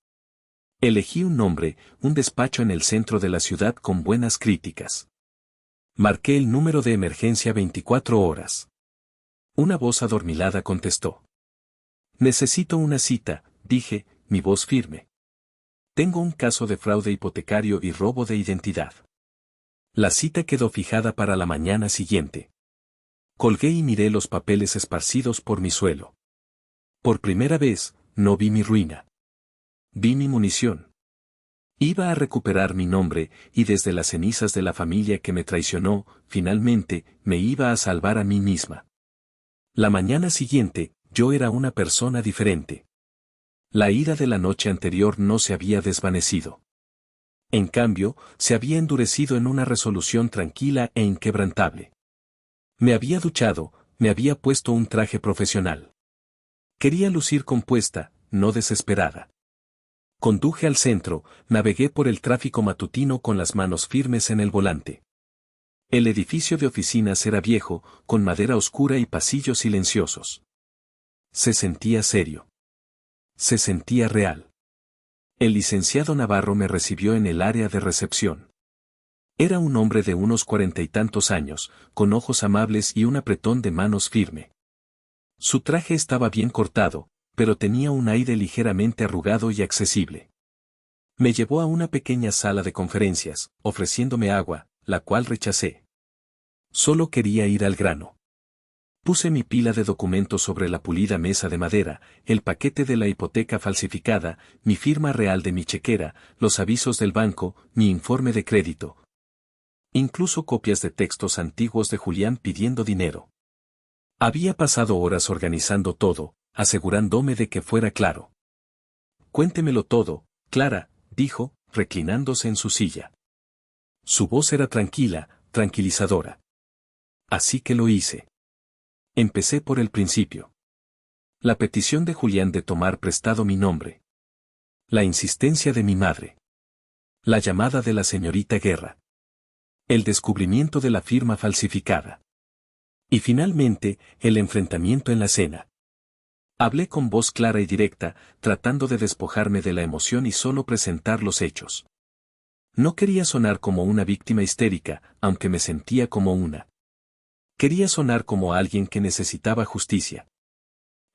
Elegí un nombre, un despacho en el centro de la ciudad con buenas críticas. Marqué el número de emergencia 24 horas. Una voz adormilada contestó. Necesito una cita, dije, mi voz firme. Tengo un caso de fraude hipotecario y robo de identidad. La cita quedó fijada para la mañana siguiente. Colgué y miré los papeles esparcidos por mi suelo. Por primera vez, no vi mi ruina. Vi mi munición. Iba a recuperar mi nombre, y desde las cenizas de la familia que me traicionó, finalmente, me iba a salvar a mí misma. La mañana siguiente, yo era una persona diferente. La ira de la noche anterior no se había desvanecido. En cambio, se había endurecido en una resolución tranquila e inquebrantable. Me había duchado, me había puesto un traje profesional. Quería lucir compuesta, no desesperada. Conduje al centro, navegué por el tráfico matutino con las manos firmes en el volante. El edificio de oficinas era viejo, con madera oscura y pasillos silenciosos. Se sentía serio. Se sentía real. El licenciado Navarro me recibió en el área de recepción. Era un hombre de unos 40 y tantos años, con ojos amables y un apretón de manos firme. Su traje estaba bien cortado, pero tenía un aire ligeramente arrugado y accesible. Me llevó a una pequeña sala de conferencias, ofreciéndome agua, la cual rechacé. Solo quería ir al grano. Puse mi pila de documentos sobre la pulida mesa de madera, el paquete de la hipoteca falsificada, mi firma real de mi chequera, los avisos del banco, mi informe de crédito. Incluso copias de textos antiguos de Julián pidiendo dinero. Había pasado horas organizando todo, asegurándome de que fuera claro. Cuéntemelo todo, Clara, dijo, reclinándose en su silla. Su voz era tranquila, tranquilizadora. Así que lo hice. Empecé por el principio. La petición de Julián de tomar prestado mi nombre. La insistencia de mi madre. La llamada de la señorita Guerra. El descubrimiento de la firma falsificada. Y finalmente, el enfrentamiento en la cena. Hablé con voz clara y directa, tratando de despojarme de la emoción y solo presentar los hechos. No quería sonar como una víctima histérica, aunque me sentía como una. Quería sonar como alguien que necesitaba justicia.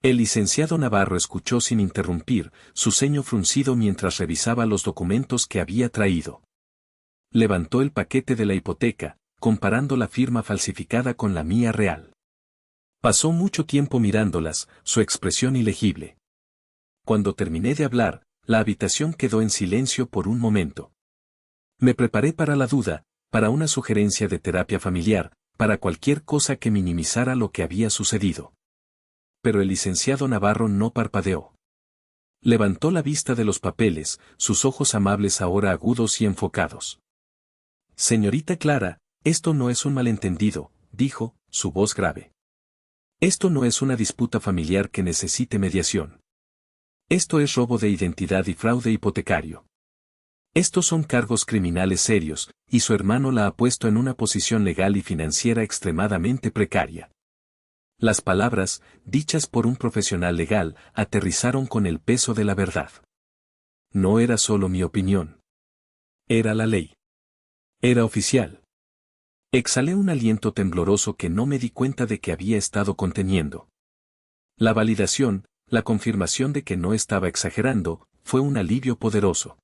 El licenciado Navarro escuchó sin interrumpir, su ceño fruncido mientras revisaba los documentos que había traído. Levantó el paquete de la hipoteca, comparando la firma falsificada con la mía real. Pasó mucho tiempo mirándolas, su expresión ilegible. Cuando terminé de hablar, la habitación quedó en silencio por un momento. Me preparé para la duda, para una sugerencia de terapia familiar, para cualquier cosa que minimizara lo que había sucedido. Pero el licenciado Navarro no parpadeó. Levantó la vista de los papeles, sus ojos amables ahora agudos y enfocados. Señorita Clara, esto no es un malentendido, dijo, su voz grave. Esto no es una disputa familiar que necesite mediación. Esto es robo de identidad y fraude hipotecario. Estos son cargos criminales serios, y su hermano la ha puesto en una posición legal y financiera extremadamente precaria. Las palabras, dichas por un profesional legal, aterrizaron con el peso de la verdad. No era solo mi opinión. Era la ley. Era oficial. Exhalé un aliento tembloroso que no me di cuenta de que había estado conteniendo. La validación, la confirmación de que no estaba exagerando, fue un alivio poderoso.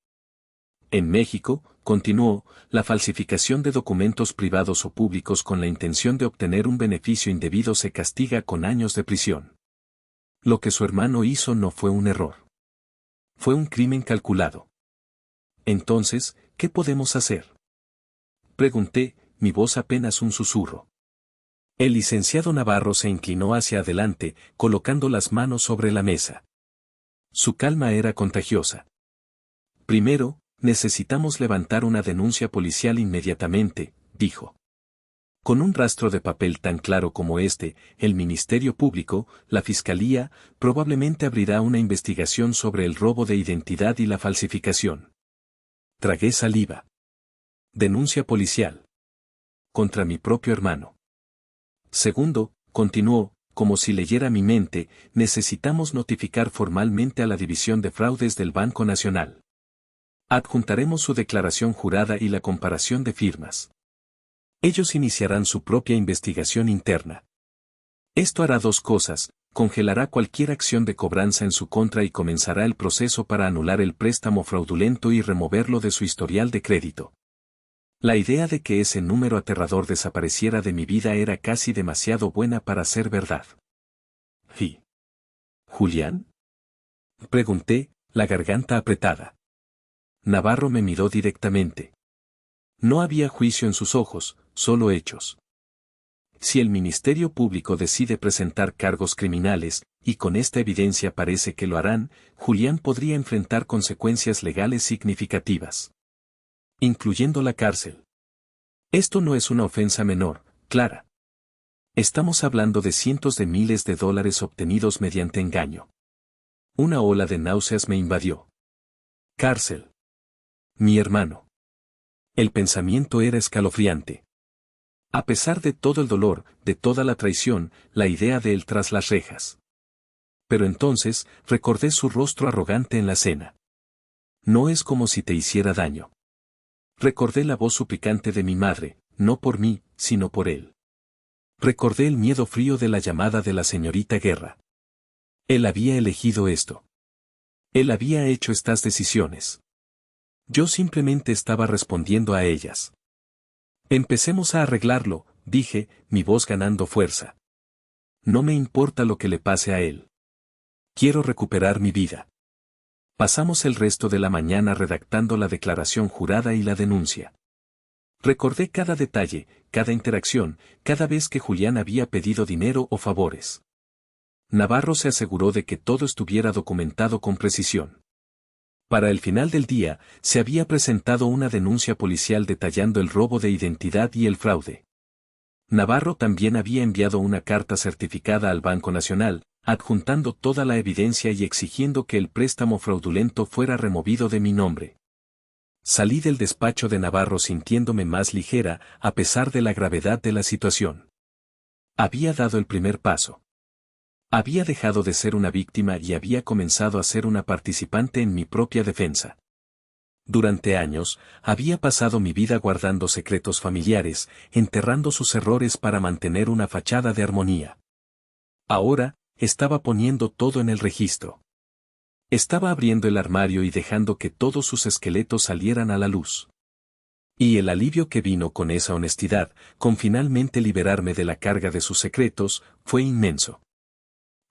En México, continuó, la falsificación de documentos privados o públicos con la intención de obtener un beneficio indebido se castiga con años de prisión. Lo que su hermano hizo no fue un error. Fue un crimen calculado. Entonces, ¿qué podemos hacer? Pregunté, mi voz apenas un susurro. El licenciado Navarro se inclinó hacia adelante, colocando las manos sobre la mesa. Su calma era contagiosa. Primero, necesitamos levantar una denuncia policial inmediatamente, dijo. Con un rastro de papel tan claro como este, el Ministerio Público, la Fiscalía, probablemente abrirá una investigación sobre el robo de identidad y la falsificación. Tragué saliva. Denuncia policial. Contra mi propio hermano. Segundo, continuó, como si leyera mi mente, necesitamos notificar formalmente a la División de Fraudes del Banco Nacional. Adjuntaremos su declaración jurada y la comparación de firmas. Ellos iniciarán su propia investigación interna. Esto hará dos cosas, congelará cualquier acción de cobranza en su contra y comenzará el proceso para anular el préstamo fraudulento y removerlo de su historial de crédito. La idea de que ese número aterrador desapareciera de mi vida era casi demasiado buena para ser verdad. ¿Y Julián? Pregunté, la garganta apretada. Navarro me miró directamente. No había juicio en sus ojos, solo hechos. Si el Ministerio Público decide presentar cargos criminales, y con esta evidencia parece que lo harán, Julián podría enfrentar consecuencias legales significativas. Incluyendo la cárcel. Esto no es una ofensa menor, Clara. Estamos hablando de cientos de miles de dólares obtenidos mediante engaño. Una ola de náuseas me invadió. Cárcel. Mi hermano. El pensamiento era escalofriante. A pesar de todo el dolor, de toda la traición, la idea de él tras las rejas. Pero entonces, recordé su rostro arrogante en la cena. No es como si te hiciera daño. Recordé la voz suplicante de mi madre, no por mí, sino por él. Recordé el miedo frío de la llamada de la señorita Guerra. Él había elegido esto. Él había hecho estas decisiones. Yo simplemente estaba respondiendo a ellas. Empecemos a arreglarlo, dije, mi voz ganando fuerza. No me importa lo que le pase a él. Quiero recuperar mi vida. Pasamos el resto de la mañana redactando la declaración jurada y la denuncia. Recordé cada detalle, cada interacción, cada vez que Julián había pedido dinero o favores. Navarro se aseguró de que todo estuviera documentado con precisión. Para el final del día, se había presentado una denuncia policial detallando el robo de identidad y el fraude. Navarro también había enviado una carta certificada al Banco Nacional, adjuntando toda la evidencia y exigiendo que el préstamo fraudulento fuera removido de mi nombre. Salí del despacho de Navarro sintiéndome más ligera, a pesar de la gravedad de la situación. Había dado el primer paso. Había dejado de ser una víctima y había comenzado a ser una participante en mi propia defensa. Durante años, había pasado mi vida guardando secretos familiares, enterrando sus errores para mantener una fachada de armonía. Ahora, estaba poniendo todo en el registro. Estaba abriendo el armario y dejando que todos sus esqueletos salieran a la luz. Y el alivio que vino con esa honestidad, con finalmente liberarme de la carga de sus secretos, fue inmenso.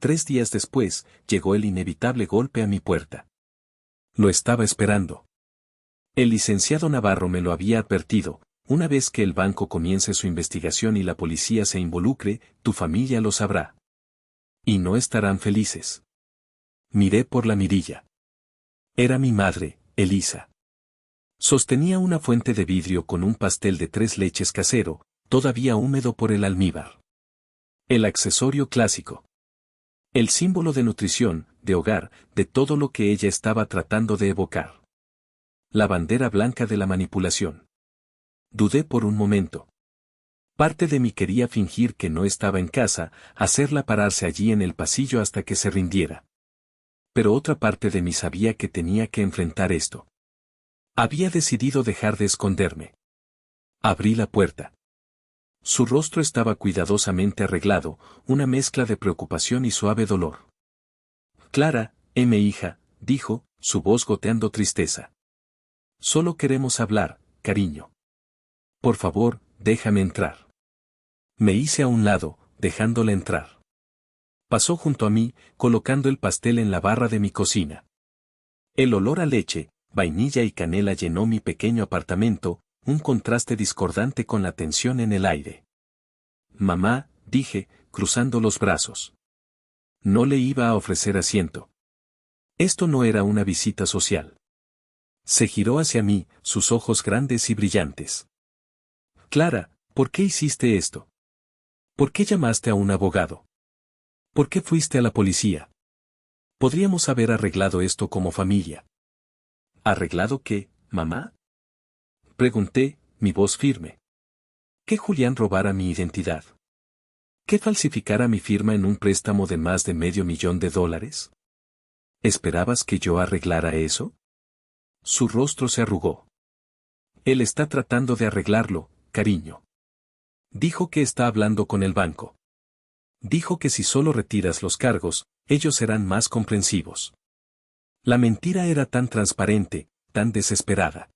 3 días después, llegó el inevitable golpe a mi puerta. Lo estaba esperando. El licenciado Navarro me lo había advertido, una vez que el banco comience su investigación y la policía se involucre, tu familia lo sabrá. Y no estarán felices. Miré por la mirilla. Era mi madre, Elisa. Sostenía una fuente de vidrio con un pastel de 3 leches casero, todavía húmedo por el almíbar. El accesorio clásico. El símbolo de nutrición, de hogar, de todo lo que ella estaba tratando de evocar. La bandera blanca de la manipulación. Dudé por un momento. Parte de mí quería fingir que no estaba en casa, hacerla pararse allí en el pasillo hasta que se rindiera. Pero otra parte de mí sabía que tenía que enfrentar esto. Había decidido dejar de esconderme. Abrí la puerta. Su rostro estaba cuidadosamente arreglado, una mezcla de preocupación y suave dolor. Clara, hija, dijo, su voz goteando tristeza. Solo queremos hablar, cariño. Por favor, déjame entrar. Me hice a un lado, dejándola entrar. Pasó junto a mí, colocando el pastel en la barra de mi cocina. El olor a leche, vainilla y canela llenó mi pequeño apartamento, un contraste discordante con la tensión en el aire. Mamá, dije, cruzando los brazos. No le iba a ofrecer asiento. Esto no era una visita social. Se giró hacia mí, sus ojos grandes y brillantes. Clara, ¿por qué hiciste esto? ¿Por qué llamaste a un abogado? ¿Por qué fuiste a la policía? Podríamos haber arreglado esto como familia. ¿Arreglado qué, mamá? Pregunté, mi voz firme. ¿Que Julián robara mi identidad? ¿Que falsificara mi firma en un préstamo de más de $500,000? ¿Esperabas que yo arreglara eso? Su rostro se arrugó. Él está tratando de arreglarlo, cariño. Dijo que está hablando con el banco. Dijo que si solo retiras los cargos, ellos serán más comprensivos. La mentira era tan transparente, tan desesperada.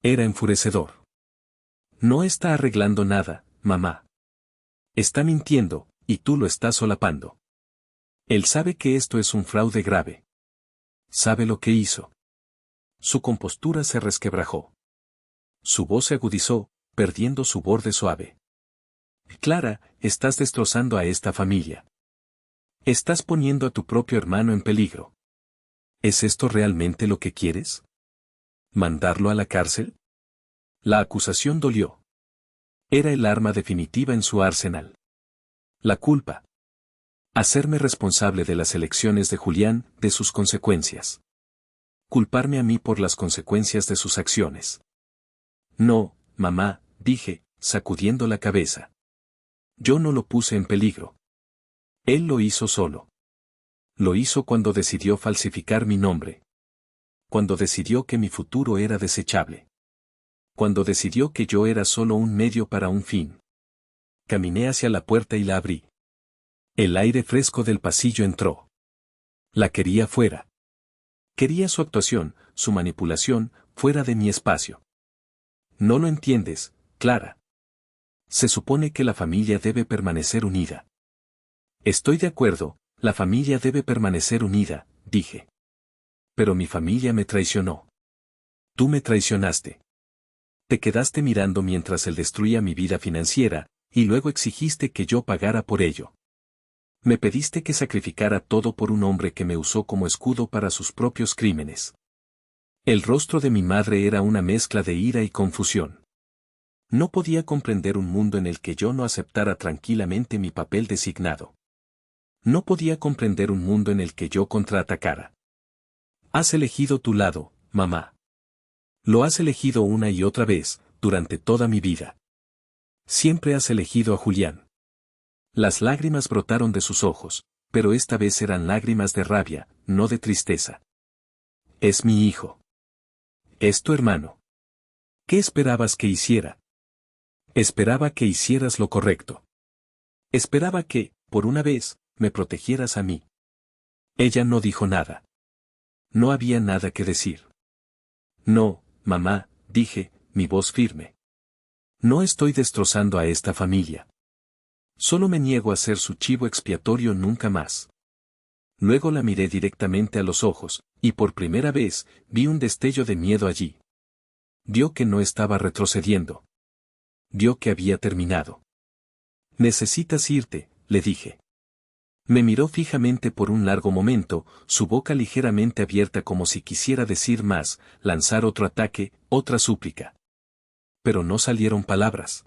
Era enfurecedor. No está arreglando nada, mamá. Está mintiendo, y tú lo estás solapando. Él sabe que esto es un fraude grave. Sabe lo que hizo. Su compostura se resquebrajó. Su voz se agudizó, perdiendo su borde suave. Clara, estás destrozando a esta familia. Estás poniendo a tu propio hermano en peligro. ¿Es esto realmente lo que quieres? ¿Mandarlo a la cárcel? La acusación dolió. Era el arma definitiva en su arsenal. La culpa. Hacerme responsable de las elecciones de Julián, de sus consecuencias. Culparme a mí por las consecuencias de sus acciones. No, mamá, dije, sacudiendo la cabeza. Yo no lo puse en peligro. Él lo hizo solo. Lo hizo cuando decidió falsificar mi nombre. Cuando decidió que mi futuro era desechable. Cuando decidió que yo era solo un medio para un fin. Caminé hacia la puerta y la abrí. El aire fresco del pasillo entró. La quería fuera. Quería su actuación, su manipulación, fuera de mi espacio. No lo entiendes, Clara. Se supone que la familia debe permanecer unida. Estoy de acuerdo, la familia debe permanecer unida, dije. Pero mi familia me traicionó. Tú me traicionaste. Te quedaste mirando mientras él destruía mi vida financiera, y luego exigiste que yo pagara por ello. Me pediste que sacrificara todo por un hombre que me usó como escudo para sus propios crímenes. El rostro de mi madre era una mezcla de ira y confusión. No podía comprender un mundo en el que yo no aceptara tranquilamente mi papel designado. No podía comprender un mundo en el que yo contraatacara. Has elegido tu lado, mamá. Lo has elegido una y otra vez, durante toda mi vida. Siempre has elegido a Julián. Las lágrimas brotaron de sus ojos, pero esta vez eran lágrimas de rabia, no de tristeza. Es mi hijo. Es tu hermano. ¿Qué esperabas que hiciera? Esperaba que hicieras lo correcto. Esperaba que, por una vez, me protegieras a mí. Ella no dijo nada. No había nada que decir. No, mamá, dije, mi voz firme. No estoy destrozando a esta familia. Solo me niego a ser su chivo expiatorio nunca más. Luego la miré directamente a los ojos, y por primera vez, vi un destello de miedo allí. Vio que no estaba retrocediendo. Vio que había terminado. Necesitas irte, le dije. Me miró fijamente por un largo momento, su boca ligeramente abierta como si quisiera decir más, lanzar otro ataque, otra súplica. Pero no salieron palabras.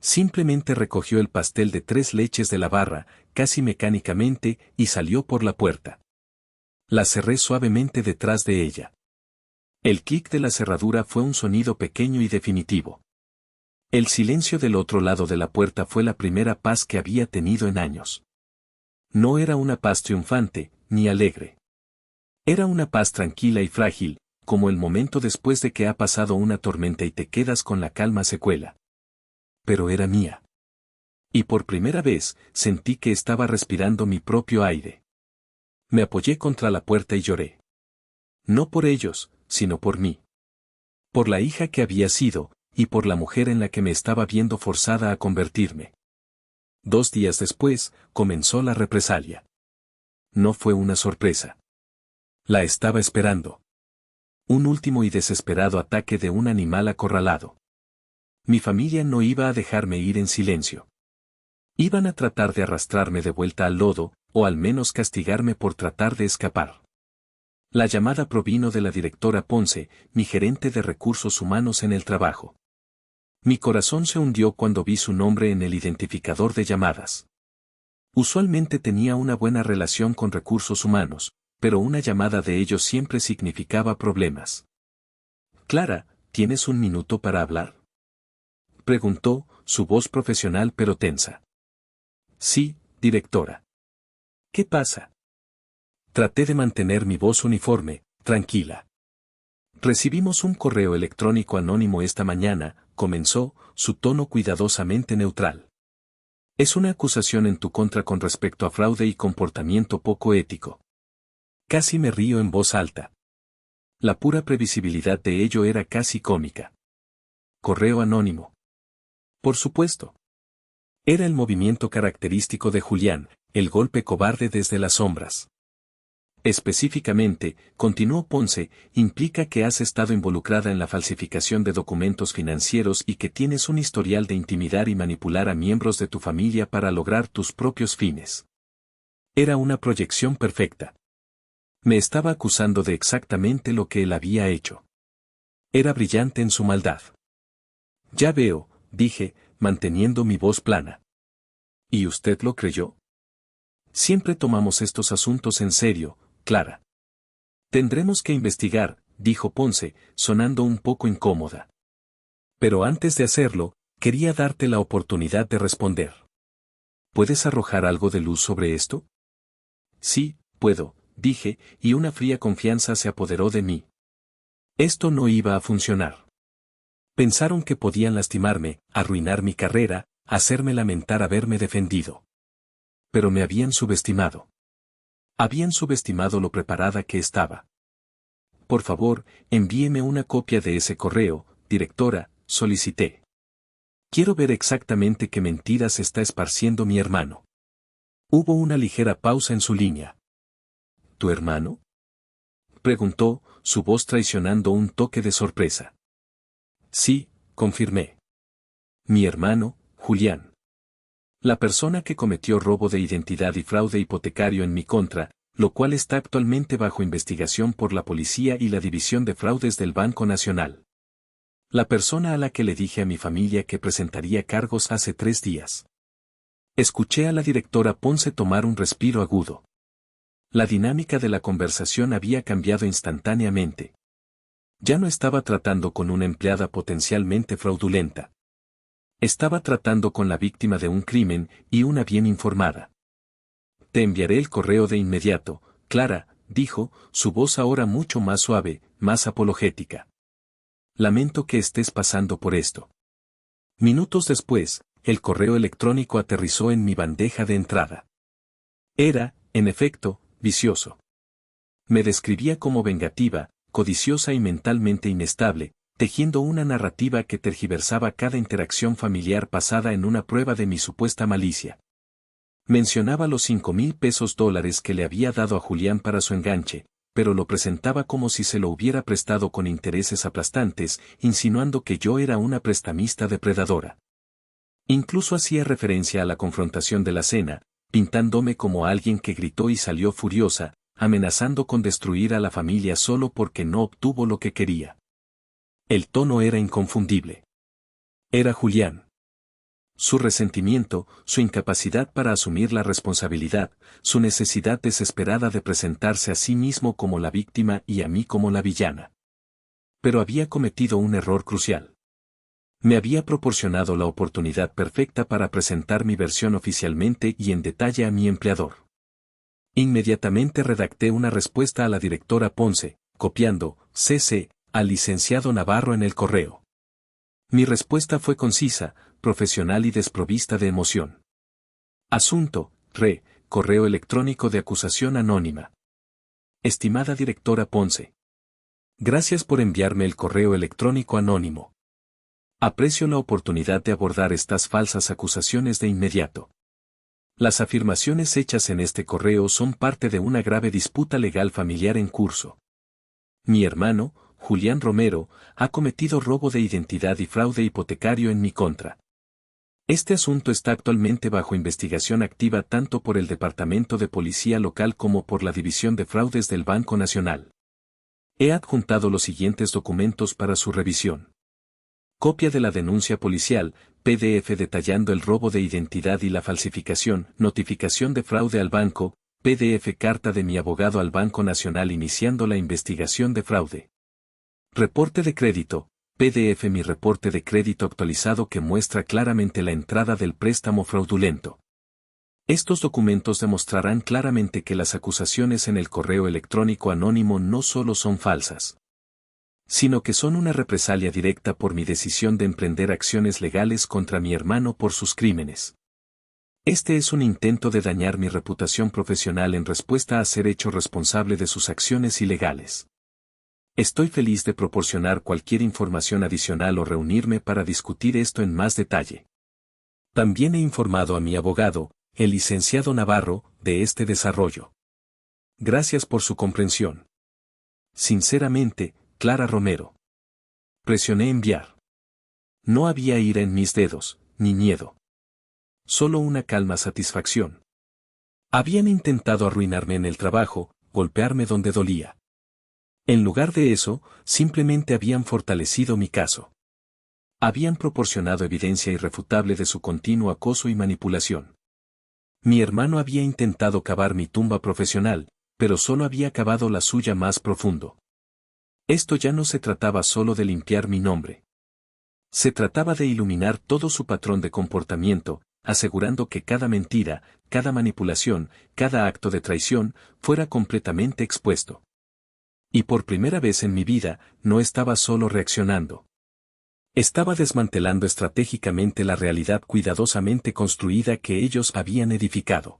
Simplemente recogió el pastel de 3 leches de la barra, casi mecánicamente, y salió por la puerta. La cerré suavemente detrás de ella. El clic de la cerradura fue un sonido pequeño y definitivo. El silencio del otro lado de la puerta fue la primera paz que había tenido en años. No era una paz triunfante, ni alegre. Era una paz tranquila y frágil, como el momento después de que ha pasado una tormenta y te quedas con la calma secuela. Pero era mía. Y por primera vez, sentí que estaba respirando mi propio aire. Me apoyé contra la puerta y lloré. No por ellos, sino por mí. Por la hija que había sido, y por la mujer en la que me estaba viendo forzada a convertirme. 2 días después, comenzó la represalia. No fue una sorpresa. La estaba esperando. Un último y desesperado ataque de un animal acorralado. Mi familia no iba a dejarme ir en silencio. Iban a tratar de arrastrarme de vuelta al lodo, o al menos castigarme por tratar de escapar. La llamada provino de la directora Ponce, mi gerente de recursos humanos en el trabajo. Mi corazón se hundió cuando vi su nombre en el identificador de llamadas. Usualmente tenía una buena relación con recursos humanos, pero una llamada de ellos siempre significaba problemas. Clara, ¿tienes un minuto para hablar? Preguntó, su voz profesional pero tensa. Sí, directora. ¿Qué pasa? Traté de mantener mi voz uniforme, tranquila. Recibimos un correo electrónico anónimo esta mañana, comenzó, su tono cuidadosamente neutral. Es una acusación en tu contra con respecto a fraude y comportamiento poco ético. Casi me río en voz alta. La pura previsibilidad de ello era casi cómica. Correo anónimo. Por supuesto. Era el movimiento característico de Julián, el golpe cobarde desde las sombras. Específicamente, continuó Ponce, implica que has estado involucrada en la falsificación de documentos financieros y que tienes un historial de intimidar y manipular a miembros de tu familia para lograr tus propios fines. Era una proyección perfecta. Me estaba acusando de exactamente lo que él había hecho. Era brillante en su maldad. Ya veo, dije, manteniendo mi voz plana. ¿Y usted lo creyó? Siempre tomamos estos asuntos en serio, Clara. Tendremos que investigar, dijo Ponce, sonando un poco incómoda. Pero antes de hacerlo, quería darte la oportunidad de responder. ¿Puedes arrojar algo de luz sobre esto? Sí, puedo, dije, y una fría confianza se apoderó de mí. Esto no iba a funcionar. Pensaron que podían lastimarme, arruinar mi carrera, hacerme lamentar haberme defendido. Pero me habían subestimado. Habían subestimado lo preparada que estaba. Por favor, envíeme una copia de ese correo, directora, solicité. Quiero ver exactamente qué mentiras está esparciendo mi hermano. Hubo una ligera pausa en su línea. ¿Tu hermano?, preguntó, su voz traicionando un toque de sorpresa. Sí, confirmé. Mi hermano, Julián. La persona que cometió robo de identidad y fraude hipotecario en mi contra, lo cual está actualmente bajo investigación por la policía y la División de Fraudes del Banco Nacional. La persona a la que le dije a mi familia que presentaría cargos hace 3 días. Escuché a la directora Ponce tomar un respiro agudo. La dinámica de la conversación había cambiado instantáneamente. Ya no estaba tratando con una empleada potencialmente fraudulenta. Estaba tratando con la víctima de un crimen y una bien informada. Te enviaré el correo de inmediato, Clara, dijo, su voz ahora mucho más suave, más apologética. Lamento que estés pasando por esto. Minutos después, el correo electrónico aterrizó en mi bandeja de entrada. Era, en efecto, vicioso. Me describía como vengativa, codiciosa y mentalmente inestable, tejiendo una narrativa que tergiversaba cada interacción familiar pasada en una prueba de mi supuesta malicia. Mencionaba los 5,000 pesos que le había dado a Julián para su enganche, pero lo presentaba como si se lo hubiera prestado con intereses aplastantes, insinuando que yo era una prestamista depredadora. Incluso hacía referencia a la confrontación de la cena, pintándome como alguien que gritó y salió furiosa, amenazando con destruir a la familia solo porque no obtuvo lo que quería. El tono era inconfundible. Era Julián. Su resentimiento, su incapacidad para asumir la responsabilidad, su necesidad desesperada de presentarse a sí mismo como la víctima y a mí como la villana. Pero había cometido un error crucial. Me había proporcionado la oportunidad perfecta para presentar mi versión oficialmente y en detalle a mi empleador. Inmediatamente redacté una respuesta a la directora Ponce, copiando, CC, al licenciado Navarro en el correo. Mi respuesta fue concisa, profesional y desprovista de emoción. Asunto, correo electrónico de acusación anónima. Estimada directora Ponce. Gracias por enviarme el correo electrónico anónimo. Aprecio la oportunidad de abordar estas falsas acusaciones de inmediato. Las afirmaciones hechas en este correo son parte de una grave disputa legal familiar en curso. Mi hermano, Julián Romero, ha cometido robo de identidad y fraude hipotecario en mi contra. Este asunto está actualmente bajo investigación activa tanto por el Departamento de Policía Local como por la División de Fraudes del Banco Nacional. He adjuntado los siguientes documentos para su revisión. Copia de la denuncia policial, PDF detallando el robo de identidad y la falsificación, notificación de fraude al banco, PDF carta de mi abogado al Banco Nacional iniciando la investigación de fraude. Reporte de crédito, PDF mi reporte de crédito actualizado que muestra claramente la entrada del préstamo fraudulento. Estos documentos demostrarán claramente que las acusaciones en el correo electrónico anónimo no solo son falsas, sino que son una represalia directa por mi decisión de emprender acciones legales contra mi hermano por sus crímenes. Este es un intento de dañar mi reputación profesional en respuesta a ser hecho responsable de sus acciones ilegales. Estoy feliz de proporcionar cualquier información adicional o reunirme para discutir esto en más detalle. También he informado a mi abogado, el licenciado Navarro, de este desarrollo. Gracias por su comprensión. Sinceramente, Clara Romero. Presioné enviar. No había ira en mis dedos, ni miedo. Solo una calma satisfacción. Habían intentado arruinarme en el trabajo, golpearme donde dolía. En lugar de eso, simplemente habían fortalecido mi caso. Habían proporcionado evidencia irrefutable de su continuo acoso y manipulación. Mi hermano había intentado cavar mi tumba profesional, pero solo había cavado la suya más profundo. Esto ya no se trataba solo de limpiar mi nombre. Se trataba de iluminar todo su patrón de comportamiento, asegurando que cada mentira, cada manipulación, cada acto de traición, fuera completamente expuesto. Y por primera vez en mi vida, no estaba solo reaccionando. Estaba desmantelando estratégicamente la realidad cuidadosamente construida que ellos habían edificado.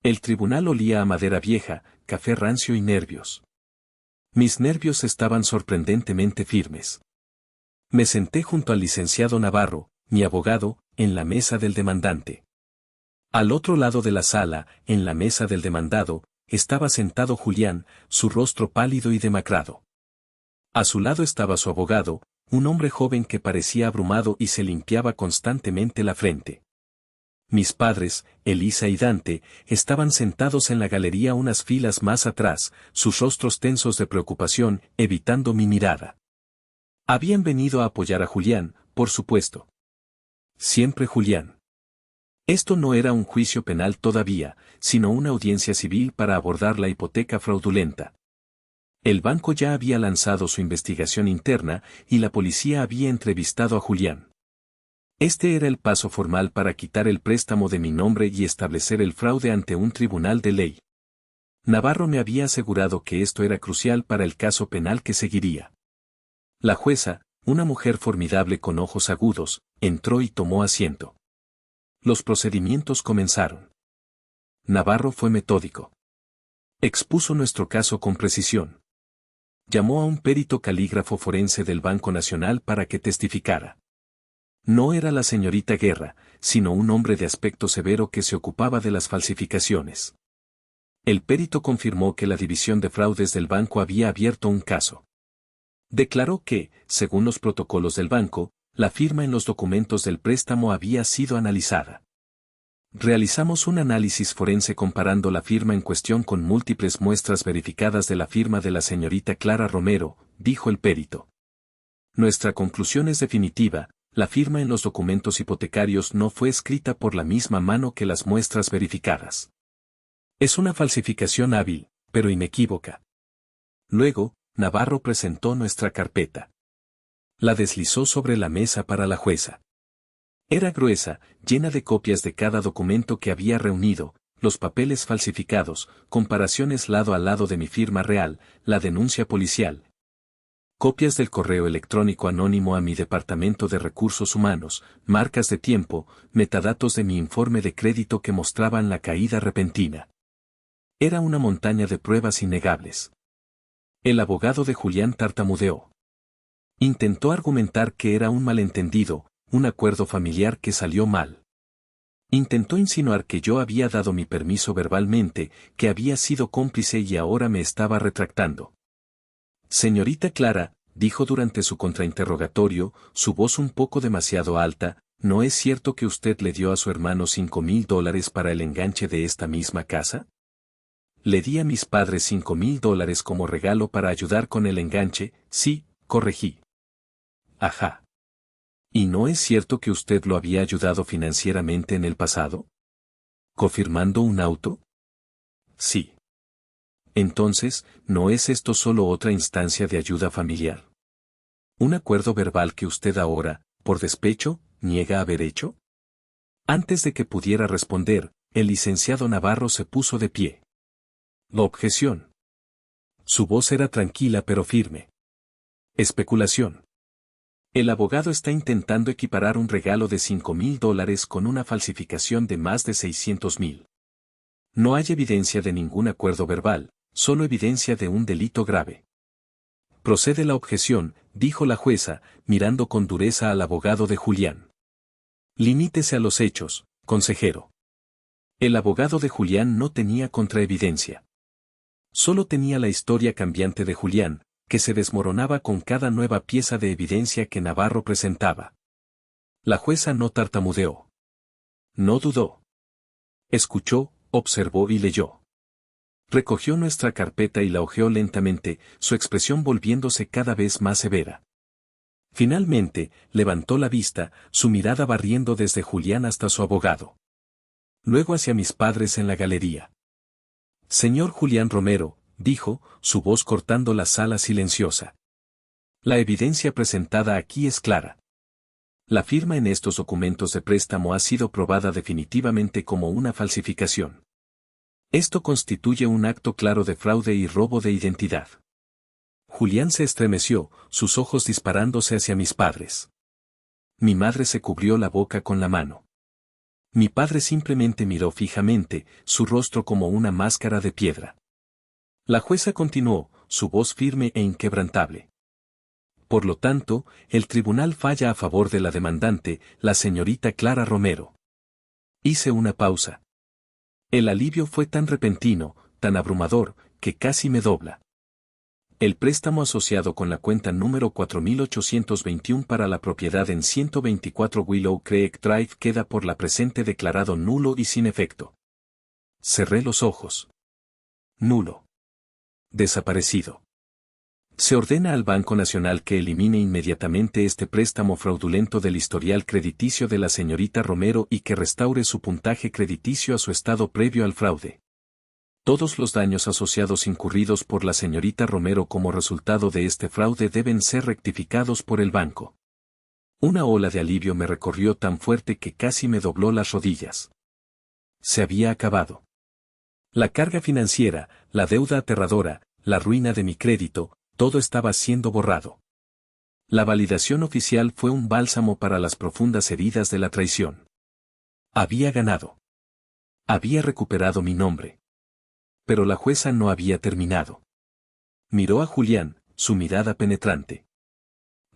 El tribunal olía a madera vieja, café rancio y nervios. Mis nervios estaban sorprendentemente firmes. Me senté junto al licenciado Navarro, mi abogado, en la mesa del demandante. Al otro lado de la sala, en la mesa del demandado, estaba sentado Julián, su rostro pálido y demacrado. A su lado estaba su abogado, un hombre joven que parecía abrumado y se limpiaba constantemente la frente. Mis padres, Elisa y Dante, estaban sentados en la galería unas filas más atrás, sus rostros tensos de preocupación, evitando mi mirada. Habían venido a apoyar a Julián, por supuesto. Siempre Julián. Esto no era un juicio penal todavía, sino una audiencia civil para abordar la hipoteca fraudulenta. El banco ya había lanzado su investigación interna y la policía había entrevistado a Julián. Este era el paso formal para quitar el préstamo de mi nombre y establecer el fraude ante un tribunal de ley. Navarro me había asegurado que esto era crucial para el caso penal que seguiría. La jueza, una mujer formidable con ojos agudos, entró y tomó asiento. Los procedimientos comenzaron. Navarro fue metódico. Expuso nuestro caso con precisión. Llamó a un perito calígrafo forense del Banco Nacional para que testificara. No era la señorita Guerra, sino un hombre de aspecto severo que se ocupaba de las falsificaciones. El perito confirmó que la División de Fraudes del banco había abierto un caso. Declaró que, según los protocolos del banco, la firma en los documentos del préstamo había sido analizada. Realizamos un análisis forense comparando la firma en cuestión con múltiples muestras verificadas de la firma de la señorita Clara Romero, dijo el perito. Nuestra conclusión es definitiva, la firma en los documentos hipotecarios no fue escrita por la misma mano que las muestras verificadas. Es una falsificación hábil, pero inequívoca. Luego, Navarro presentó nuestra carpeta. La deslizó sobre la mesa para la jueza. Era gruesa, llena de copias de cada documento que había reunido, los papeles falsificados, comparaciones lado a lado de mi firma real, la denuncia policial. Copias del correo electrónico anónimo a mi departamento de recursos humanos, marcas de tiempo, metadatos de mi informe de crédito que mostraban la caída repentina. Era una montaña de pruebas innegables. El abogado de Julián tartamudeó. Intentó argumentar que era un malentendido, un acuerdo familiar que salió mal. Intentó insinuar que yo había dado mi permiso verbalmente, que había sido cómplice y ahora me estaba retractando. Señorita Clara, dijo durante su contrainterrogatorio, su voz un poco demasiado alta, ¿no es cierto que usted le dio a su hermano $5,000 para el enganche de esta misma casa? Le di a mis padres $5,000 como regalo para ayudar con el enganche, sí, corregí. Ajá. ¿Y no es cierto que usted lo había ayudado financieramente en el pasado? ¿Confirmando un auto? Sí. Entonces, ¿no es esto solo otra instancia de ayuda familiar? ¿Un acuerdo verbal que usted ahora, por despecho, niega haber hecho? Antes de que pudiera responder, el licenciado Navarro se puso de pie. La objeción. Su voz era tranquila pero firme. Especulación. El abogado está intentando equiparar un regalo de $5,000 con una falsificación de más de 600,000. No hay evidencia de ningún acuerdo verbal, solo evidencia de un delito grave. Procede la objeción, dijo la jueza, mirando con dureza al abogado de Julián. Limítese a los hechos, consejero. El abogado de Julián no tenía contraevidencia. Solo tenía la historia cambiante de Julián, que se desmoronaba con cada nueva pieza de evidencia que Navarro presentaba. La jueza no tartamudeó. No dudó. Escuchó, observó y leyó. Recogió nuestra carpeta y la hojeó lentamente, su expresión volviéndose cada vez más severa. Finalmente, levantó la vista, su mirada barriendo desde Julián hasta su abogado. Luego hacia mis padres en la galería. Señor Julián Romero, dijo, su voz cortando la sala silenciosa. La evidencia presentada aquí es clara. La firma en estos documentos de préstamo ha sido probada definitivamente como una falsificación. Esto constituye un acto claro de fraude y robo de identidad. Julián se estremeció, sus ojos disparándose hacia mis padres. Mi madre se cubrió la boca con la mano. Mi padre simplemente miró fijamente, su rostro como una máscara de piedra. La jueza continuó, su voz firme e inquebrantable. Por lo tanto, el tribunal falla a favor de la demandante, la señorita Clara Romero. Hice una pausa. El alivio fue tan repentino, tan abrumador, que casi me dobla. El préstamo asociado con la cuenta número 4821 para la propiedad en 124 Willow Creek Drive queda por la presente declarado nulo y sin efecto. Cerré los ojos. Nulo. Desaparecido. Se ordena al Banco Nacional que elimine inmediatamente este préstamo fraudulento del historial crediticio de la señorita Romero y que restaure su puntaje crediticio a su estado previo al fraude. Todos los daños asociados incurridos por la señorita Romero como resultado de este fraude deben ser rectificados por el banco. Una ola de alivio me recorrió tan fuerte que casi me dobló las rodillas. Se había acabado. La carga financiera, la deuda aterradora, la ruina de mi crédito, todo estaba siendo borrado. La validación oficial fue un bálsamo para las profundas heridas de la traición. Había ganado. Había recuperado mi nombre. Pero la jueza no había terminado. Miró a Julián, su mirada penetrante.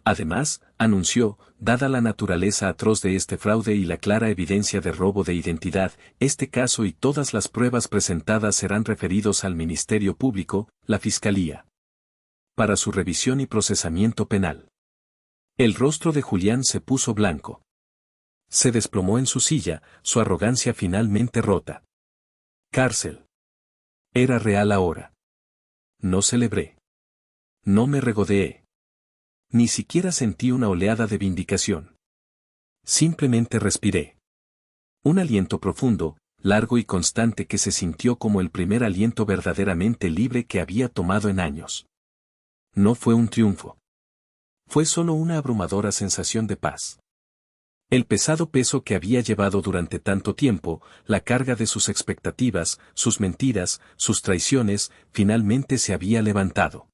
Además, anunció, dada la naturaleza atroz de este fraude y la clara evidencia de robo de identidad, este caso y todas las pruebas presentadas serán referidos al Ministerio Público, la Fiscalía, para su revisión y procesamiento penal. El rostro de Julián se puso blanco. Se desplomó en su silla, su arrogancia finalmente rota. Cárcel. Era real ahora. No celebré. No me regodeé. Ni siquiera sentí una oleada de vindicación. Simplemente respiré. Un aliento profundo, largo y constante que se sintió como el primer aliento verdaderamente libre que había tomado en años. No fue un triunfo. Fue solo una abrumadora sensación de paz. El pesado peso que había llevado durante tanto tiempo, la carga de sus expectativas, sus mentiras, sus traiciones, finalmente se había levantado.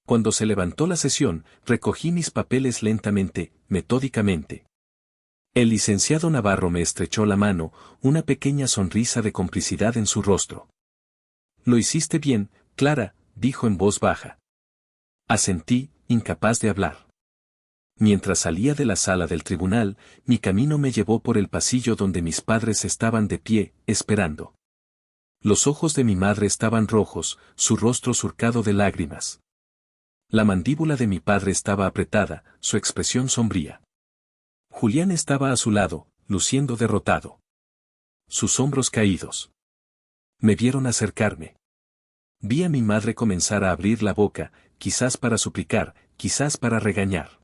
Cuando se levantó la sesión, recogí mis papeles lentamente, metódicamente. El licenciado Navarro me estrechó la mano, una pequeña sonrisa de complicidad en su rostro. «Lo hiciste bien, Clara», dijo en voz baja. Asentí, incapaz de hablar. Mientras salía de la sala del tribunal, mi camino me llevó por el pasillo donde mis padres estaban de pie, esperando. Los ojos de mi madre estaban rojos, su rostro surcado de lágrimas. La mandíbula de mi padre estaba apretada, su expresión sombría. Julián estaba a su lado, luciendo derrotado. Sus hombros caídos. Me vieron acercarme. Vi a mi madre comenzar a abrir la boca, quizás para suplicar, quizás para regañar.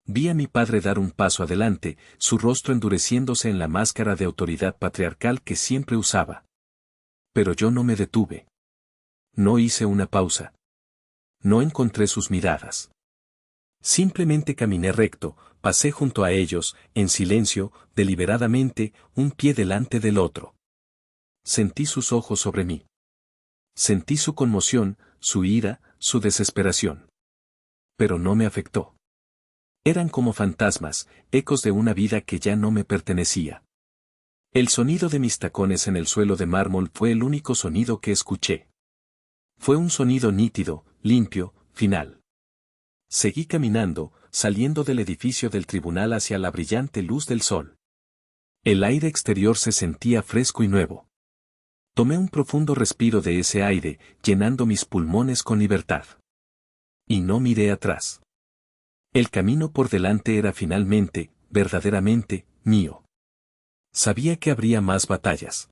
Vi a mi padre dar un paso adelante, su rostro endureciéndose en la máscara de autoridad patriarcal que siempre usaba. Pero yo no me detuve. No hice una pausa. No encontré sus miradas. Simplemente caminé recto, pasé junto a ellos, en silencio, deliberadamente, un pie delante del otro. Sentí sus ojos sobre mí. Sentí su conmoción, su ira, su desesperación. Pero no me afectó. Eran como fantasmas, ecos de una vida que ya no me pertenecía. El sonido de mis tacones en el suelo de mármol fue el único sonido que escuché. Fue un sonido nítido, limpio, final. Seguí caminando, saliendo del edificio del tribunal hacia la brillante luz del sol. El aire exterior se sentía fresco y nuevo. Tomé un profundo respiro de ese aire, llenando mis pulmones con libertad. Y no miré atrás. El camino por delante era finalmente, verdaderamente, mío. Sabía que habría más batallas.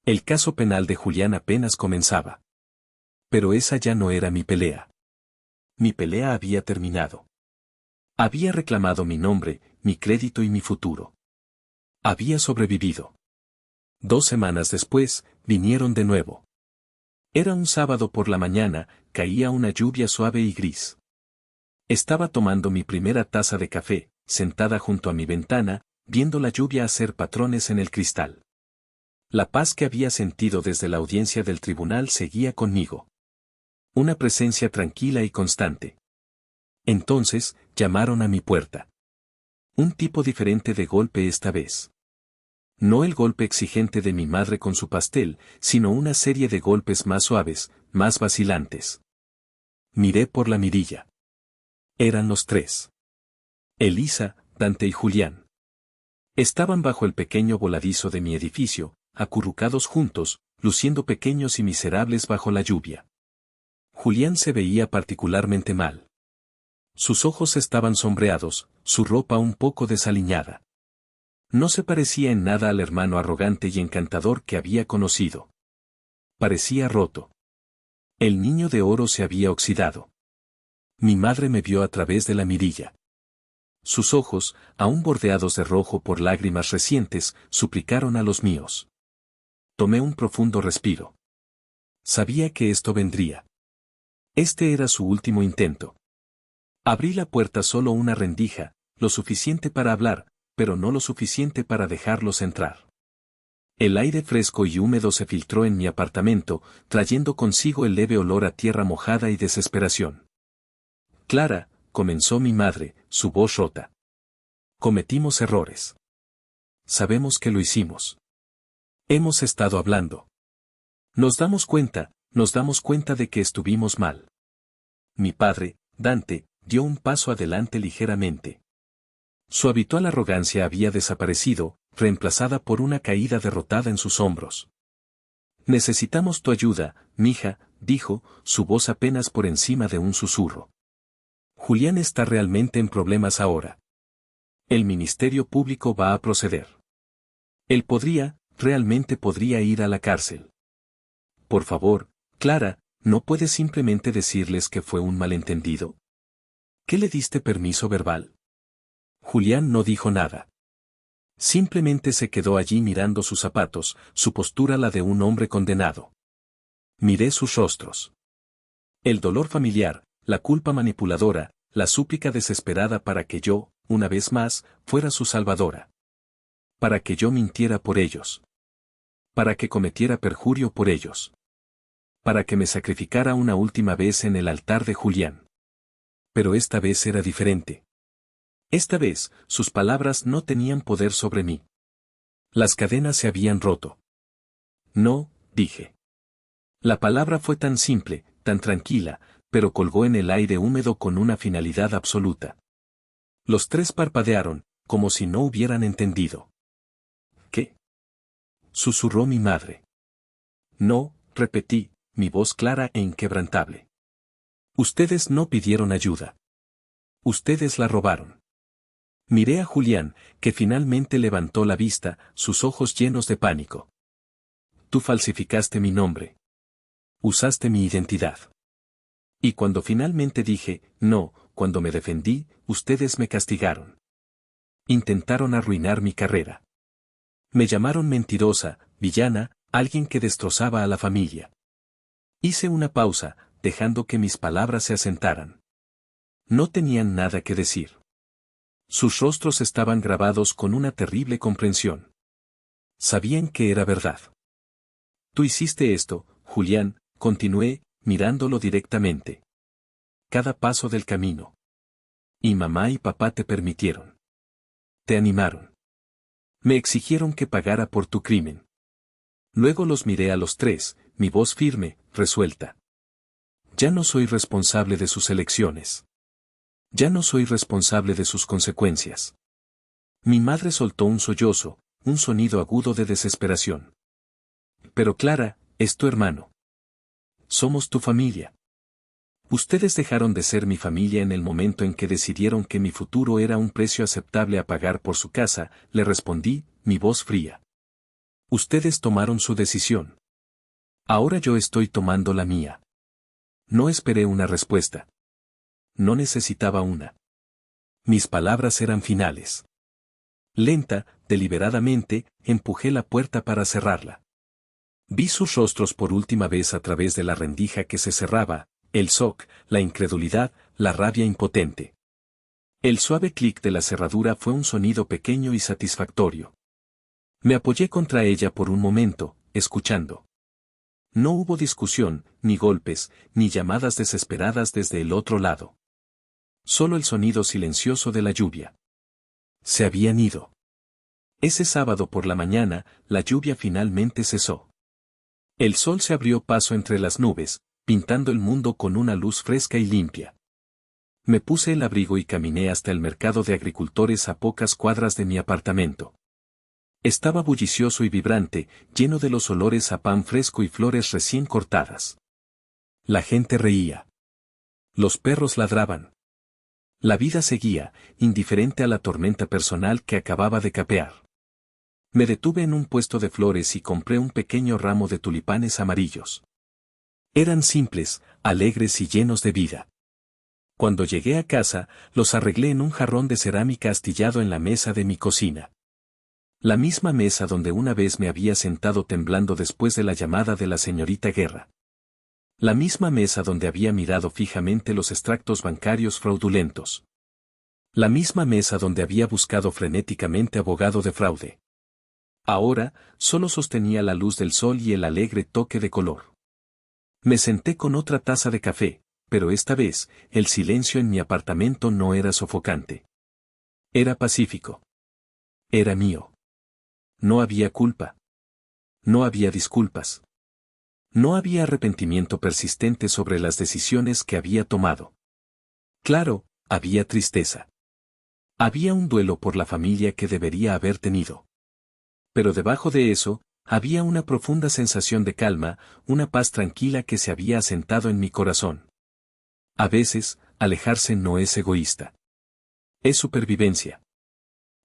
El caso penal de Julián apenas comenzaba. Pero esa ya no era mi pelea. Mi pelea había terminado. Había reclamado mi nombre, mi crédito y mi futuro. Había sobrevivido. 2 semanas después, vinieron de nuevo. Era un sábado por la mañana, caía una lluvia suave y gris. Estaba tomando mi primera taza de café, sentada junto a mi ventana, viendo la lluvia hacer patrones en el cristal. La paz que había sentido desde la audiencia del tribunal seguía conmigo. Una presencia tranquila y constante. Entonces, llamaron a mi puerta. Un tipo diferente de golpe esta vez. No el golpe exigente de mi madre con su pastel, sino una serie de golpes más suaves, más vacilantes. Miré por la mirilla. Eran los tres. Elisa, Dante y Julián. Estaban bajo el pequeño voladizo de mi edificio, acurrucados juntos, luciendo pequeños y miserables bajo la lluvia. Julián se veía particularmente mal. Sus ojos estaban sombreados, su ropa un poco desaliñada. No se parecía en nada al hermano arrogante y encantador que había conocido. Parecía roto. El niño de oro se había oxidado. Mi madre me vio a través de la mirilla. Sus ojos, aún bordeados de rojo por lágrimas recientes, suplicaron a los míos. Tomé un profundo respiro. Sabía que esto vendría. Este era su último intento. Abrí la puerta solo una rendija, lo suficiente para hablar, pero no lo suficiente para dejarlos entrar. El aire fresco y húmedo se filtró en mi apartamento, trayendo consigo el leve olor a tierra mojada y desesperación. Clara, comenzó mi madre, su voz rota. Cometimos errores. Sabemos que lo hicimos. Hemos estado hablando. Nos damos cuenta de que estuvimos mal. Mi padre, Dante, dio un paso adelante ligeramente. Su habitual arrogancia había desaparecido, reemplazada por una caída derrotada en sus hombros. Necesitamos tu ayuda, mija, dijo, su voz apenas por encima de un susurro. Julián está realmente en problemas ahora. El Ministerio Público va a proceder. Él realmente podría ir a la cárcel. Por favor, Clara, ¿no puedes simplemente decirles que fue un malentendido? ¿Qué le diste permiso verbal? Julián no dijo nada. Simplemente se quedó allí mirando sus zapatos, su postura la de un hombre condenado. Miré sus rostros. El dolor familiar, la culpa manipuladora, la súplica desesperada para que yo, una vez más, fuera su salvadora. Para que yo mintiera por ellos. Para que cometiera perjurio por ellos. Para que me sacrificara una última vez en el altar de Julián. Pero esta vez era diferente. Esta vez, sus palabras no tenían poder sobre mí. Las cadenas se habían roto. No, dije. La palabra fue tan simple, tan tranquila, pero colgó en el aire húmedo con una finalidad absoluta. Los tres parpadearon, como si no hubieran entendido. ¿Qué? Susurró mi madre. No, repetí, mi voz clara e inquebrantable. Ustedes no pidieron ayuda. Ustedes la robaron. Miré a Julián, que finalmente levantó la vista, sus ojos llenos de pánico. Tú falsificaste mi nombre. Usaste mi identidad. Y cuando finalmente dije, no, cuando me defendí, ustedes me castigaron. Intentaron arruinar mi carrera. Me llamaron mentirosa, villana, alguien que destrozaba a la familia. Hice una pausa, dejando que mis palabras se asentaran. No tenían nada que decir. Sus rostros estaban grabados con una terrible comprensión. Sabían que era verdad. Tú hiciste esto, Julián, continué, mirándolo directamente. Cada paso del camino. Y mamá y papá te permitieron. Te animaron. Me exigieron que pagara por tu crimen. Luego los miré a los tres, mi voz firme, resuelta. Ya no soy responsable de sus elecciones. Ya no soy responsable de sus consecuencias. Mi madre soltó un sollozo, un sonido agudo de desesperación. Pero Clara, es tu hermano. Somos tu familia. Ustedes dejaron de ser mi familia en el momento en que decidieron que mi futuro era un precio aceptable a pagar por su casa, le respondí, mi voz fría. Ustedes tomaron su decisión. Ahora yo estoy tomando la mía. No esperé una respuesta. No necesitaba una. Mis palabras eran finales. Lenta, deliberadamente, empujé la puerta para cerrarla. Vi sus rostros por última vez a través de la rendija que se cerraba, el shock, la incredulidad, la rabia impotente. El suave clic de la cerradura fue un sonido pequeño y satisfactorio. Me apoyé contra ella por un momento, escuchando. No hubo discusión, ni golpes, ni llamadas desesperadas desde el otro lado. Solo el sonido silencioso de la lluvia. Se habían ido. Ese sábado por la mañana, la lluvia finalmente cesó. El sol se abrió paso entre las nubes, pintando el mundo con una luz fresca y limpia. Me puse el abrigo y caminé hasta el mercado de agricultores a pocas cuadras de mi apartamento. Estaba bullicioso y vibrante, lleno de los olores a pan fresco y flores recién cortadas. La gente reía. Los perros ladraban. La vida seguía, indiferente a la tormenta personal que acababa de capear. Me detuve en un puesto de flores y compré un pequeño ramo de tulipanes amarillos. Eran simples, alegres y llenos de vida. Cuando llegué a casa, los arreglé en un jarrón de cerámica astillado en la mesa de mi cocina. La misma mesa donde una vez me había sentado temblando después de la llamada de la señorita Guerra. La misma mesa donde había mirado fijamente los extractos bancarios fraudulentos. La misma mesa donde había buscado frenéticamente abogado de fraude. Ahora, solo sostenía la luz del sol y el alegre toque de color. Me senté con otra taza de café, pero esta vez, el silencio en mi apartamento no era sofocante. Era pacífico. Era mío. No había culpa. No había disculpas. No había arrepentimiento persistente sobre las decisiones que había tomado. Claro, había tristeza. Había un duelo por la familia que debería haber tenido. Pero debajo de eso, había una profunda sensación de calma, una paz tranquila que se había asentado en mi corazón. A veces, alejarse no es egoísta. Es supervivencia.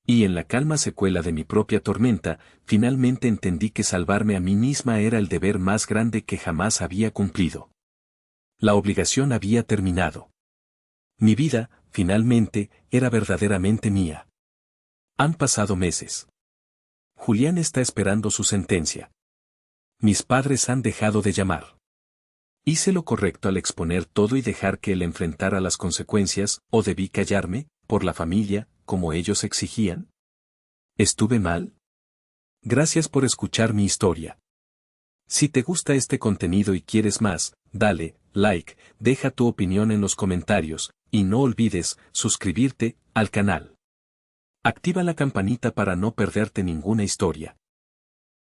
Y en la calma secuela de mi propia tormenta, finalmente entendí que salvarme a mí misma era el deber más grande que jamás había cumplido. La obligación había terminado. Mi vida, finalmente, era verdaderamente mía. Han pasado meses. Julián está esperando su sentencia. Mis padres han dejado de llamar. ¿Hice lo correcto al exponer todo y dejar que él enfrentara las consecuencias, o debí callarme, por la familia, como ellos exigían? ¿Estuve mal? Gracias por escuchar mi historia. Si te gusta este contenido y quieres más, dale like, deja tu opinión en los comentarios, y no olvides suscribirte al canal. Activa la campanita para no perderte ninguna historia.